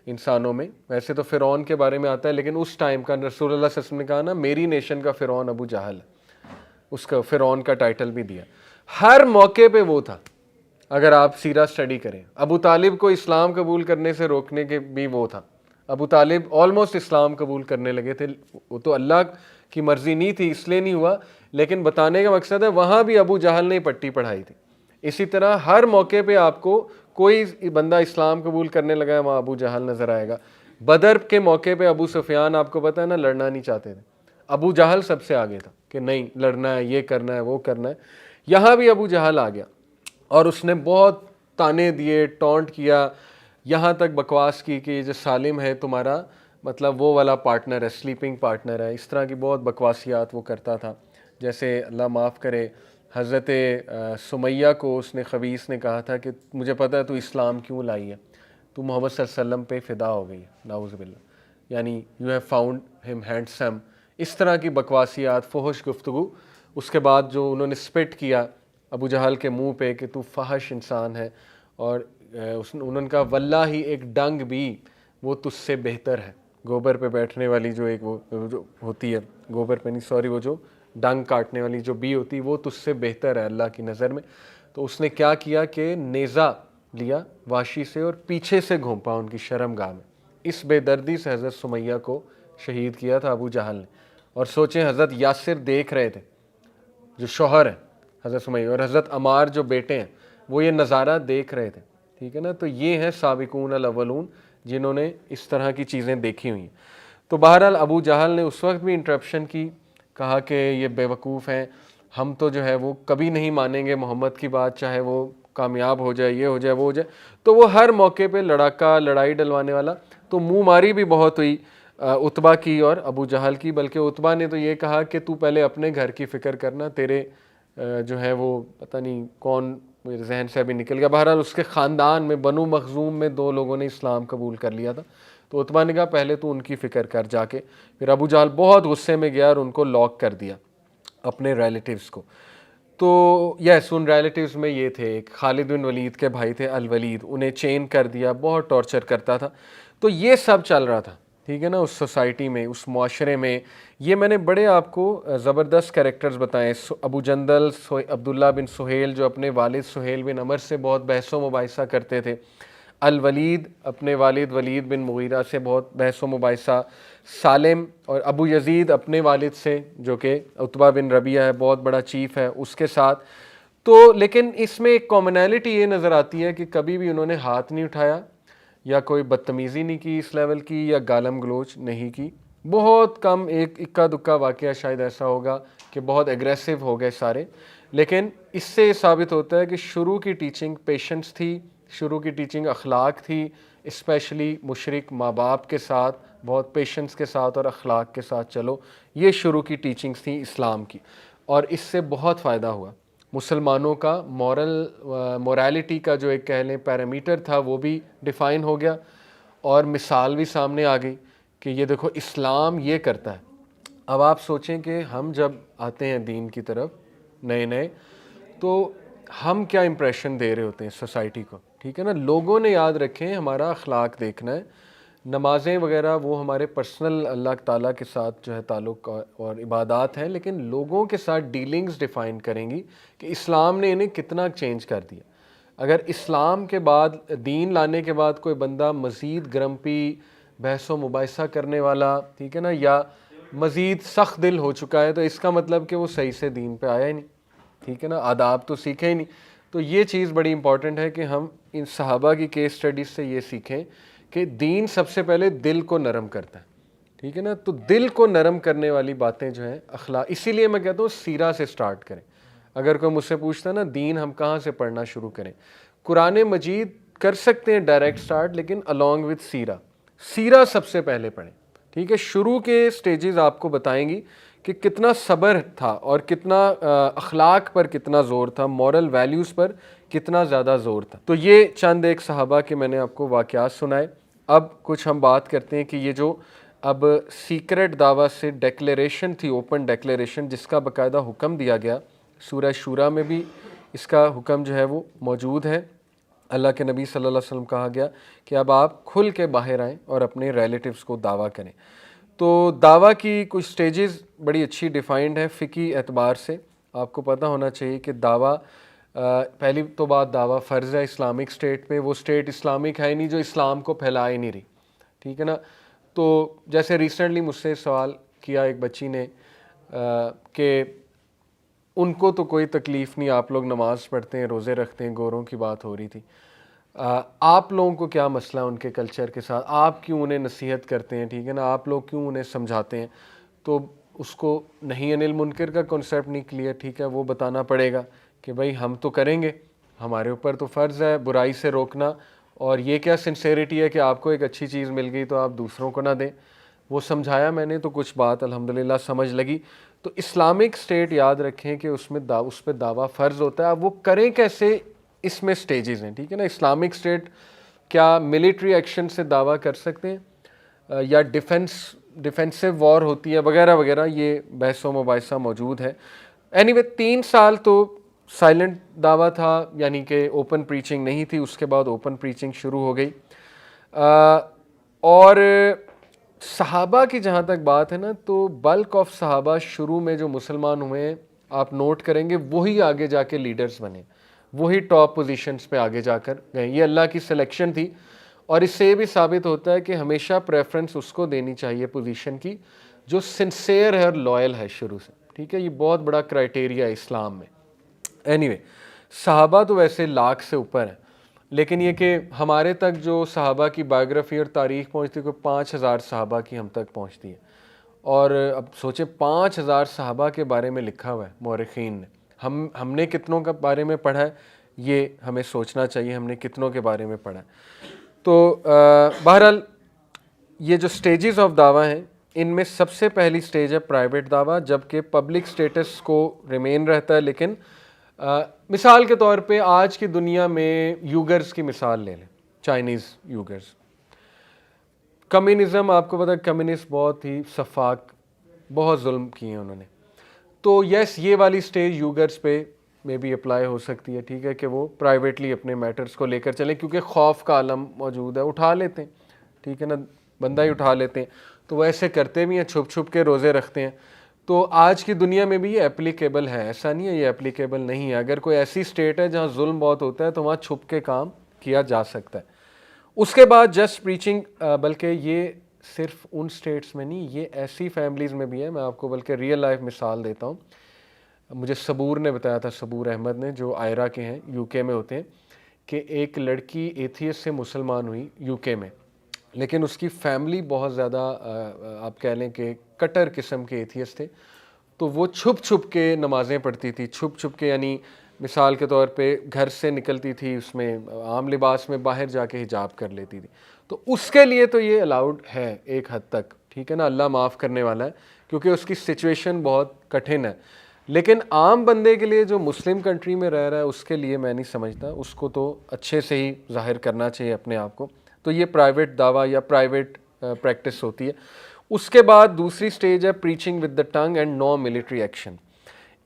انسانوں میں. ویسے تو فرعون کے بارے میں آتا ہے، لیکن اس ٹائم کا رسول اللہ صلی اللہ علیہ وسلم نے کہا نا میری نیشن کا فرعون ابو جہل ہے، اس کا فرعون کا ٹائٹل بھی دیا. ہر موقع پہ وہ تھا. اگر آپ سیرہ سٹڈی کریں، ابو طالب کو اسلام قبول کرنے سے روکنے کے بھی وہ تھا. ابو طالب آلموسٹ اسلام قبول کرنے لگے تھے، وہ تو اللہ کی مرضی نہیں تھی اس لیے نہیں ہوا، لیکن بتانے کا مقصد ہے وہاں بھی ابو جہل نے پٹی پڑھائی تھی. اسی طرح ہر موقع پہ آپ کو کوئی بندہ اسلام قبول کرنے لگا ہے وہاں ابو جہل نظر آئے گا. بدر کے موقع پہ ابو سفیان آپ کو پتہ ہے نا لڑنا نہیں چاہتے تھے، ابو جہل سب سے آگے تھا کہ نہیں لڑنا ہے، یہ کرنا ہے، وہ کرنا ہے. یہاں بھی ابو جہل آ گیا اور اس نے بہت تانے دیے، ٹونٹ کیا، یہاں تک بکواس کی کہ یہ جو سالم ہے تمہارا مطلب وہ والا پارٹنر ہے، سلیپنگ پارٹنر ہے. اس طرح کی بہت بکواسیات وہ کرتا تھا. جیسے اللہ معاف کرے حضرت سمیہ کو اس نے خبیث نے کہا تھا کہ مجھے پتہ ہے تو اسلام کیوں لائی ہے، تو محمد صلی اللہ علیہ وسلم پہ فدا ہو گئی ہے، نعوذ باللہ، یعنی یو ہیو فاؤنڈ ہم ہینڈسم. اس طرح کی بکواسیات، فحش گفتگو. اس کے بعد جو انہوں نے سپٹ کیا ابو جہل کے منہ پہ کہ تو فحش انسان ہے، اور انہوں نے کہا واللہ ہی ایک ڈنگ بھی وہ تجھ سے بہتر ہے. گوبر پہ بیٹھنے والی جو ایک وہ جو ہوتی ہے، گوبر پہ نہیں سوری، وہ جو ڈنگ کاٹنے والی جو بی ہوتی ہے وہ تجھ سے بہتر ہے اللہ کی نظر میں. تو اس نے کیا کیا کہ نیزہ لیا واشی سے اور پیچھے سے گھونپا ان کی شرم گاہ میں. اس بے دردی سے حضرت سمیہ کو شہید کیا تھا ابو جہل نے. اور سوچیں حضرت یاسر دیکھ رہے تھے جو شوہر ہیں حضرت سمیہ، اور حضرت عمار جو بیٹے ہیں وہ یہ نظارہ دیکھ رہے تھے. ٹھیک ہے نا، تو یہ ہیں سابقون الاولون جنہوں نے اس طرح کی چیزیں دیکھی ہوئی ہیں. تو بہرحال ابو جہل نے اس وقت بھی انٹرپشن کی، کہا کہ یہ بیوقوف ہیں، ہم تو جو ہے وہ کبھی نہیں مانیں گے محمد کی بات، چاہے وہ کامیاب ہو جائے، یہ ہو جائے، وہ ہو جائے. تو وہ ہر موقع پہ لڑاکا، لڑائی ڈلوانے والا. تو منہ ماری بھی بہت ہوئی عتبہ کی اور ابو جہل کی. بلکہ عتبہ نے تو یہ کہا کہ تو پہلے اپنے گھر کی فکر کرنا، تیرے جو ہے وہ پتہ نہیں کون میرے ذہن سے ابھی نکل گیا. بہرحال اس کے خاندان میں بنو مخزوم میں 2 لوگوں نے اسلام قبول کر لیا تھا. تو عتبہ نے کہا پہلے تو ان کی فکر کر جا کے. پھر ابو جہل بہت غصے میں گیا اور ان کو لاک کر دیا اپنے ریلیٹیوز کو. تو یس ان ریلیٹیوز میں یہ تھے، ایک خالد بن ولید کے بھائی تھے الولید، انہیں چین کر دیا، بہت ٹارچر کرتا تھا. تو یہ سب چل رہا تھا. ٹھیک ہے نا، اس سوسائٹی میں، اس معاشرے میں. یہ میں نے بڑے آپ کو زبردست کریکٹرز بتائے. ابو جندل عبداللہ بن سہیل جو اپنے والد سہیل بن عمر سے بہت بحث و مباحثہ کرتے تھے. الولید اپنے والد ولید بن مغیرہ سے بہت بحث و مباحثہ. سالم اور ابو یزید اپنے والد سے جو کہ عتبہ بن ربیعہ ہے، بہت بڑا چیف ہے، اس کے ساتھ. تو لیکن اس میں ایک کامنالٹی یہ نظر آتی ہے کہ کبھی بھی انہوں نے ہاتھ نہیں اٹھایا یا کوئی بدتمیزی نہیں کی اس لیول کی، یا گالم گلوچ نہیں کی. بہت کم، ایک اکا دکا واقعہ شاید ایسا ہوگا کہ بہت ایگریسو ہو گئے سارے. لیکن اس سے یہ ثابت ہوتا ہے کہ شروع کی ٹیچنگ پیشنس تھی، شروع کی ٹیچنگ اخلاق تھی، اسپیشلی مشرک ماں باپ کے ساتھ بہت پیشنس کے ساتھ اور اخلاق کے ساتھ چلو. یہ شروع کی ٹیچنگز تھیں اسلام کی، اور اس سے بہت فائدہ ہوا. مسلمانوں کا موریلٹی کا جو ایک کہہ لیں پیرامیٹر تھا وہ بھی ڈیفائن ہو گیا، اور مثال بھی سامنے آ گئی کہ یہ دیکھو اسلام یہ کرتا ہے. اب آپ سوچیں کہ ہم جب آتے ہیں دین کی طرف نئے تو ہم کیا امپریشن دے رہے ہوتے ہیں سوسائٹی کو. ٹھیک ہے نا، لوگوں نے یاد رکھیں ہمارا اخلاق دیکھنا ہے. نمازیں وغیرہ وہ ہمارے پرسنل اللہ تعالیٰ کے ساتھ جو ہے تعلق اور عبادات ہیں، لیکن لوگوں کے ساتھ ڈیلنگز ڈیفائن کریں گی کہ اسلام نے انہیں کتنا چینج کر دیا. اگر اسلام کے بعد، دین لانے کے بعد کوئی بندہ مزید گرمپی، بحث و مباحثہ کرنے والا، ٹھیک ہے نا، یا مزید سخت دل ہو چکا ہے، تو اس کا مطلب کہ وہ صحیح سے دین پہ آیا ہی نہیں. ٹھیک ہے نا، آداب تو سیکھے ہی نہیں. تو یہ چیز بڑی امپورٹنٹ ہے کہ ہم ان صحابہ کی کیس سٹڈیز سے یہ سیکھیں کہ دین سب سے پہلے دل کو نرم کرتا ہے. ٹھیک ہے نا، تو دل کو نرم کرنے والی باتیں جو ہیں اخلاق، اسی لیے میں کہتا ہوں سیرہ سے سٹارٹ کریں. اگر کوئی مجھ سے پوچھتا ہے نا دین ہم کہاں سے پڑھنا شروع کریں، قرآن مجید کر سکتے ہیں ڈائریکٹ سٹارٹ، لیکن along with سیرہ سب سے پہلے پڑھیں. ٹھیک ہے، شروع کے سٹیجز آپ کو بتائیں گی کہ کتنا صبر تھا اور کتنا اخلاق پر کتنا زور تھا، مورل ویلیوز پر کتنا زیادہ زور تھا. تو یہ چند ایک صحابہ کے میں نے آپ کو واقعات سنائے. اب کچھ ہم بات کرتے ہیں کہ یہ جو اب سیکرٹ دعویٰ سے ڈیکلیریشن تھی، اوپن ڈیکلیریشن، جس کا باقاعدہ حکم دیا گیا، سورہ شورا میں بھی اس کا حکم جو ہے وہ موجود ہے. اللہ کے نبی صلی اللہ علیہ وسلم کہا گیا کہ اب آپ کھل کے باہر آئیں اور اپنے ریلیٹیوز کو دعویٰ کریں. تو دعویٰ کی کچھ سٹیجز بڑی اچھی ڈیفائنڈ ہے فقہی اعتبار سے. آپ کو پتہ ہونا چاہیے کہ دعویٰ، پہلی تو بات دعویٰ فرض ہے اسلامک اسٹیٹ پہ. وہ اسٹیٹ اسلامک ہے ہی نہیں جو اسلام کو پھیلا ہی نہیں رہی. ٹھیک ہے نا، تو جیسے ریسنٹلی مجھ سے سوال کیا ایک بچی نے کہ ان کو تو کوئی تکلیف نہیں، آپ لوگ نماز پڑھتے ہیں، روزے رکھتے ہیں، گوروں کی بات ہو رہی تھی، آپ لوگوں کو کیا مسئلہ ہے ان کے کلچر کے ساتھ، آپ کیوں انہیں نصیحت کرتے ہیں، ٹھیک ہے نا، آپ لوگ کیوں انہیں سمجھاتے ہیں. تو اس کو نہیں انل منکر کا کنسیپٹ نہیں کلیئر. ٹھیک ہے، وہ بتانا پڑے گا کہ بھائی ہم تو کریں گے، ہمارے اوپر تو فرض ہے برائی سے روکنا، اور یہ کیا سنسیریٹی ہے کہ آپ کو ایک اچھی چیز مل گئی تو آپ دوسروں کو نہ دیں. وہ سمجھایا میں نے، تو کچھ بات الحمدللہ سمجھ لگی. تو اسلامک اسٹیٹ یاد رکھیں کہ اس میں اس پہ دعویٰ فرض ہوتا ہے. اب وہ کریں کیسے، اس میں سٹیجز ہیں. ٹھیک ہے نا، اسلامک اسٹیٹ کیا ملٹری ایکشن سے دعویٰ کر سکتے ہیں، یا ڈیفینسو وار ہوتی ہے وغیرہ وغیرہ، یہ بحث و مباحثہ موجود ہے. اینی وے 3 سال تو سائلنٹ دعویٰ تھا، یعنی کہ اوپن پریچنگ نہیں تھی. اس کے بعد اوپن پریچنگ شروع ہو گئی. اور صحابہ کی جہاں تک بات ہے نا، تو بلک آف صحابہ شروع میں جو مسلمان ہوئے ہیں، آپ نوٹ کریں گے وہی آگے جا کے لیڈرز بنے، وہی ٹاپ پوزیشنز پہ آگے جا کر گئے. یہ اللہ کی سلیکشن تھی. اور اس سے یہ بھی ثابت ہوتا ہے کہ ہمیشہ پریفرنس اس کو دینی چاہیے پوزیشن کی جو سنسیئر ہے اور لائل ہے شروع سے. ٹھیک ہے، یہ بہت بڑا کرائٹیریا ہے اسلام میں. اینی وے صحابہ تو ویسے لاکھ سے اوپر ہیں، لیکن یہ کہ ہمارے تک جو صحابہ کی بایوگرافی اور تاریخ پہنچتی ہے، کوئی 5000 صحابہ کی ہم تک پہنچتی ہے. اور اب سوچیں 5000 صحابہ کے بارے میں لکھا ہوا ہے مورخین نے. ہم نے کتنوں کے بارے میں پڑھا ہے، یہ ہمیں سوچنا چاہیے ہم نے کتنوں کے بارے میں پڑھا ہے. تو بہرحال یہ جو سٹیجز آف دعویٰ ہیں، ان میں سب سے پہلی سٹیج ہے پرائیویٹ دعویٰ، جبکہ پبلک سٹیٹس کو ریمین رہتا ہے. لیکن مثال کے طور پہ آج کی دنیا میں یوگرز کی مثال لے لیں، چائنیز یوگرز. کمیونزم، آپ کو پتہ ہے کمیونسٹ بہت ہی سفاک، بہت ظلم کیے ہیں انہوں نے. تو یس، یہ والی سٹیج یوگرز پہ میں بھی اپلائی ہو سکتی ہے. ٹھیک ہے، کہ وہ پرائیویٹلی اپنے میٹرز کو لے کر چلیں، کیونکہ خوف کا عالم موجود ہے، اٹھا لیتے ہیں. ٹھیک ہے نا، بندہ ہی اٹھا لیتے ہیں. تو وہ ایسے کرتے بھی ہیں, چھپ چھپ کے روزے رکھتے ہیں. تو آج کی دنیا میں بھی یہ اپلیکیبل ہے, ایسا نہیں ہے یہ اپلیکیبل نہیں ہے. اگر کوئی ایسی اسٹیٹ ہے جہاں ظلم بہت ہوتا ہے تو وہاں چھپ کے کام کیا جا سکتا ہے. اس کے بعد جسٹ پریچنگ, بلکہ یہ صرف ان اسٹیٹس میں نہیں, یہ ایسی فیملیز میں بھی ہے. میں آپ کو بلکہ ریئل لائف مثال دیتا ہوں. مجھے صبور نے بتایا تھا, صبور احمد نے, جو آئرا کے ہیں, یو کے میں ہوتے ہیں, کہ ایک لڑکی ایتھیس سے مسلمان ہوئی یو کے میں, لیکن اس کی فیملی بہت زیادہ آپ کہہ لیں کہ کٹر قسم کے ایتھیس تھے. تو وہ چھپ چھپ کے نمازیں پڑھتی تھی, چھپ چھپ کے, یعنی مثال کے طور پہ گھر سے نکلتی تھی اس میں عام لباس میں, باہر جا کے حجاب کر لیتی تھی. تو اس کے لیے تو یہ الاؤڈ ہے ایک حد تک, ٹھیک ہے نا, اللہ معاف کرنے والا ہے کیونکہ اس کی سچویشن بہت کٹھن ہے. لیکن عام بندے کے لیے جو مسلم کنٹری میں رہ رہا ہے اس کے لیے میں نہیں سمجھتا, اس کو تو اچھے سے ہی ظاہر کرنا چاہیے اپنے آپ کو. تو یہ پرائیویٹ دعویٰ یا پرائیویٹ پریکٹس ہوتی ہے. اس کے بعد دوسری سٹیج ہے preaching with the tongue and no military action.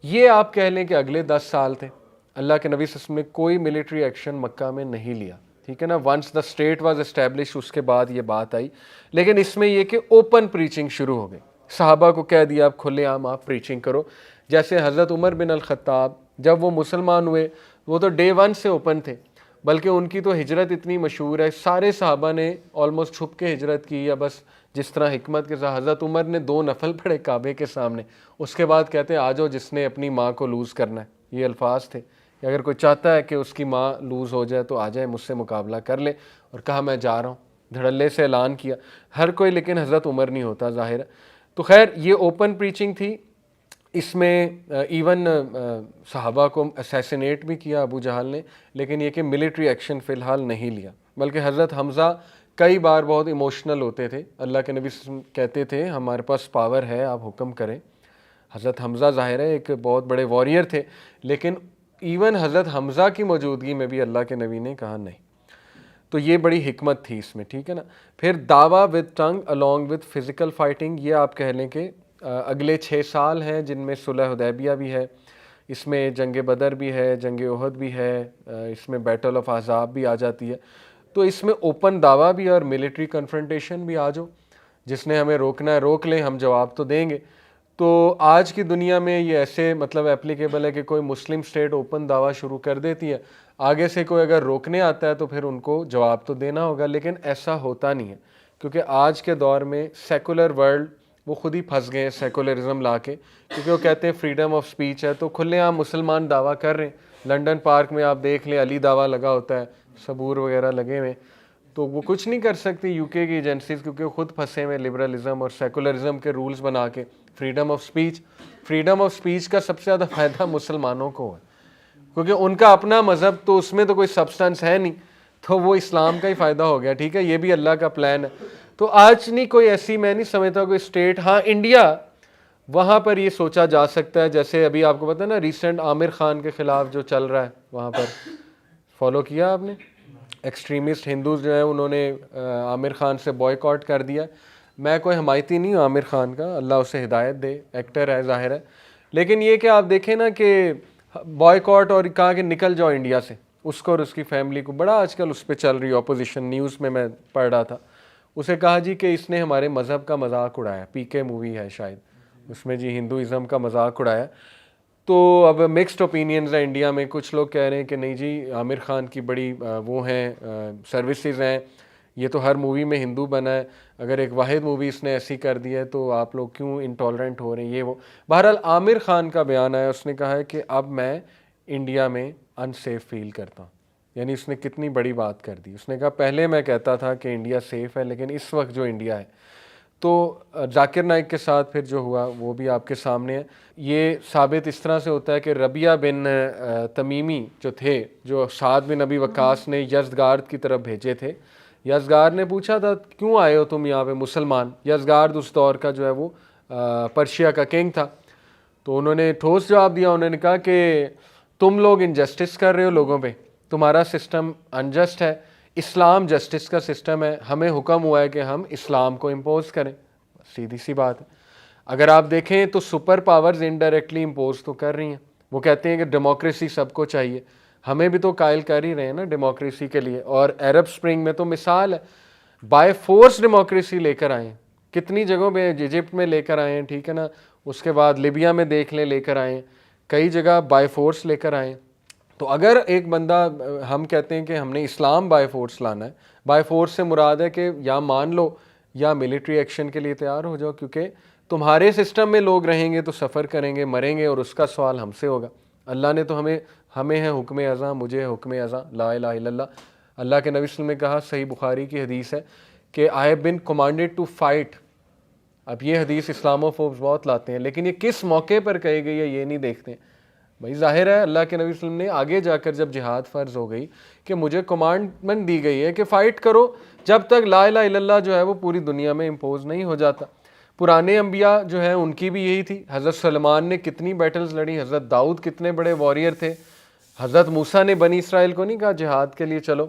یہ آپ کہہ لیں کہ اگلے 10 سال تھے, اللہ کے نبی صلی اللہ علیہ وسلم نے کوئی ملٹری ایکشن مکہ میں نہیں لیا, ٹھیک ہے نا. Once the state was establish, اس کے بعد یہ بات آئی. لیکن اس میں یہ کہ اوپن پریچنگ شروع ہو گئی, صحابہ کو کہہ دیا آپ کھلے عام آپ پریچنگ کرو. جیسے حضرت عمر بن الخطاب جب وہ مسلمان ہوئے, وہ تو ڈے 1 سے اوپن تھے, بلکہ ان کی تو ہجرت اتنی مشہور ہے, سارے صحابہ نے آلموسٹ چھپ کے ہجرت کی, یا بس جس طرح حکمت کے ساتھ حضرت عمر نے 2 نفل پڑھے کعبے کے سامنے, اس کے بعد کہتے ہیں آ جاؤ جس نے اپنی ماں کو لوز کرنا ہے. یہ الفاظ تھے کہ اگر کوئی چاہتا ہے کہ اس کی ماں لوز ہو جائے تو آ جائے مجھ سے مقابلہ کر لے, اور کہا میں جا رہا ہوں, دھڑلے سے اعلان کیا ہر کوئی, لیکن حضرت عمر نہیں ہوتا ظاہر ہے. تو خیر یہ اوپن پریچنگ تھی. اس میں ایون صحابہ کو اسیسینیٹ بھی کیا ابو جہل نے, لیکن یہ کہ ملٹری ایکشن فی الحال نہیں لیا. بلکہ حضرت حمزہ کئی بار بہت ایموشنل ہوتے تھے, اللہ کے نبی صلی اللہ علیہ وسلم کہتے تھے ہمارے پاس پاور ہے آپ حکم کریں. حضرت حمزہ ظاہر ہے ایک بہت بڑے واریر تھے, لیکن ایون حضرت حمزہ کی موجودگی میں بھی اللہ کے نبی نے کہا نہیں. تو یہ بڑی حکمت تھی اس میں, ٹھیک ہے نا. پھر دعویٰ with tongue along with physical fighting, یہ آپ کہہ لیں کہ اگلے 6 سال ہیں جن میں صلح حدیبیہ بھی ہے, اس میں جنگ بدر بھی ہے, جنگ احد بھی ہے, اس میں بیٹل آف احزاب بھی آ جاتی ہے. تو اس میں اوپن دعویٰ بھی اور ملٹری کنفرنٹیشن بھی. آ جاؤ جس نے ہمیں روکنا ہے روک لیں, ہم جواب تو دیں گے. تو آج کی دنیا میں یہ ایسے مطلب اپلیکیبل ہے کہ کوئی مسلم اسٹیٹ اوپن دعویٰ شروع کر دیتی ہے, آگے سے کوئی اگر روکنے آتا ہے تو پھر ان کو جواب تو دینا ہوگا. لیکن ایسا ہوتا نہیں ہے, کیونکہ آج کے دور میں سیکولر ورلڈ وہ خود ہی پھنس گئے ہیں سیکولرزم لا کے, کیونکہ وہ کہتے ہیں فریڈم آف سپیچ ہے, تو کھلے عام مسلمان دعویٰ کر رہے ہیں. لنڈن پارک میں آپ دیکھ لیں علی دعویٰ لگا ہوتا ہے, صبور وغیرہ لگے ہوئے, تو وہ کچھ نہیں کر سکتی یو کے کی ایجنسیز, کیونکہ وہ خود پھنسے ہوئے لبرلزم اور سیکولرزم کے رولز بنا کے. فریڈم آف سپیچ کا سب سے زیادہ فائدہ مسلمانوں کو ہے, کیونکہ ان کا اپنا مذہب, تو اس میں تو کوئی سبسٹنس ہے نہیں, تو وہ اسلام کا ہی فائدہ ہو گیا. ٹھیک ہے, یہ بھی اللہ کا پلان ہے. تو آج نہیں کوئی ایسی, میں نہیں سمجھتا کوئی اسٹیٹ, ہاں انڈیا, وہاں پر یہ سوچا جا سکتا ہے. جیسے ابھی آپ کو پتہ ہے نا ریسنٹ عامر خان کے خلاف جو چل رہا ہے, وہاں پر فالو کیا آپ نے, ایکسٹریمسٹ ہندوز جو ہیں انہوں نے عامر خان سے بوائے کر دیا. میں کوئی حمایتی نہیں ہوں عامر خان کا, اللہ اسے ہدایت دے, ایکٹر ہے ظاہر ہے. لیکن یہ کہ آپ دیکھیں نا کہ بوائے اور کہا کہ نکل جاؤ انڈیا سے, اس کو اور اس کی فیملی کو, بڑا آج کل اس پہ چل رہی اپوزیشن. نیوز میں پڑھ رہا تھا, اسے کہا جی کہ اس نے ہمارے مذہب کا مذاق اڑایا. پی کے مووی ہے شاید, اس میں جی ہندوازم کا مذاق اڑایا. تو اب مکسڈ اوپینینز ہیں انڈیا میں. کچھ لوگ کہہ رہے ہیں کہ نہیں جی عامر خان کی بڑی وہ ہیں سروسز ہیں, یہ تو ہر مووی میں ہندو بنا ہے, اگر ایک واحد مووی اس نے ایسی کر دی ہے تو آپ لوگ کیوں انٹالرنٹ ہو رہے ہیں, یہ وہ. بہرحال عامر خان کا بیان آیا, اس نے کہا ہے کہ اب میں انڈیا میں ان سیف فیل کرتا ہوں. یعنی اس نے کتنی بڑی بات کر دی. اس نے کہا پہلے میں کہتا تھا کہ انڈیا سیف ہے, لیکن اس وقت جو انڈیا ہے, تو ذاکر نائک کے ساتھ پھر جو ہوا وہ بھی آپ کے سامنے ہے. یہ ثابت اس طرح سے ہوتا ہے کہ ربیہ بن تمیمی جو تھے, جو سعد بن ابی وقاص نے یزدگارد کی طرف بھیجے تھے, یزدگارد نے پوچھا تھا کیوں آئے ہو تم یہاں پہ مسلمان. یزدگارد اس دور کا جو ہے وہ پرشیا کا کنگ تھا. تو انہوں نے ٹھوس جواب دیا, انہوں نے کہا کہ تم لوگ انجسٹس کر رہے ہو لوگوں پہ, تمہارا سسٹم انجسٹ ہے, اسلام جسٹس کا سسٹم ہے, ہمیں حکم ہوا ہے کہ ہم اسلام کو امپوز کریں. سیدھی سی بات ہے. اگر آپ دیکھیں تو سپر پاورز انڈائریکٹلی امپوز تو کر رہی ہیں. وہ کہتے ہیں کہ ڈیموکریسی سب کو چاہیے, ہمیں بھی تو قائل کر ہی رہے ہیں نا ڈیموکریسی کے لیے. اور عرب سپرنگ میں تو مثال ہے, بائی فورس ڈیموکریسی لے کر آئے ہیں, کتنی جگہوں پہ ایجپٹ میں لے کر آئے ہیں, ٹھیک ہے نا, اس کے بعد لیبیا میں دیکھ لے کر آئے ہیں, کئی جگہ بائی فورس لے کر آئے ہیں. تو اگر ایک بندہ, ہم کہتے ہیں کہ ہم نے اسلام بائی فورس لانا ہے, بائی فورس سے مراد ہے کہ یا مان لو یا ملٹری ایکشن کے لیے تیار ہو جاؤ, کیونکہ تمہارے سسٹم میں لوگ رہیں گے تو سفر کریں گے, مریں گے, اور اس کا سوال ہم سے ہوگا. اللہ نے تو ہمیں ہے حکم ازاں, مجھے ہے حکم ازاں, لا الہ الا اللہ. اللہ کے نبی صلی اللہ علیہ وسلم نے کہا, صحیح بخاری کی حدیث ہے, کہ I have been commanded to fight. اب یہ حدیث اسلامو فوبس بہت لاتے ہیں, لیکن یہ کس موقع پر کہی گئی ہے یہ نہیں دیکھتے. بھائی ظاہر ہے اللہ کے نبی صلی اللہ علیہ وسلم نے آگے جا کر جب جہاد فرض ہو گئی کہ مجھے کمانڈمنٹ دی گئی ہے کہ فائٹ کرو جب تک لا الہ الا اللہ جو ہے وہ پوری دنیا میں امپوز نہیں ہو جاتا. پرانے انبیاء جو ہیں ان کی بھی یہی تھی. حضرت سلمان نے کتنی بیٹلز لڑی, حضرت داؤد کتنے بڑے واریر تھے, حضرت موسیٰ نے بنی اسرائیل کو نہیں کہا جہاد کے لیے چلو.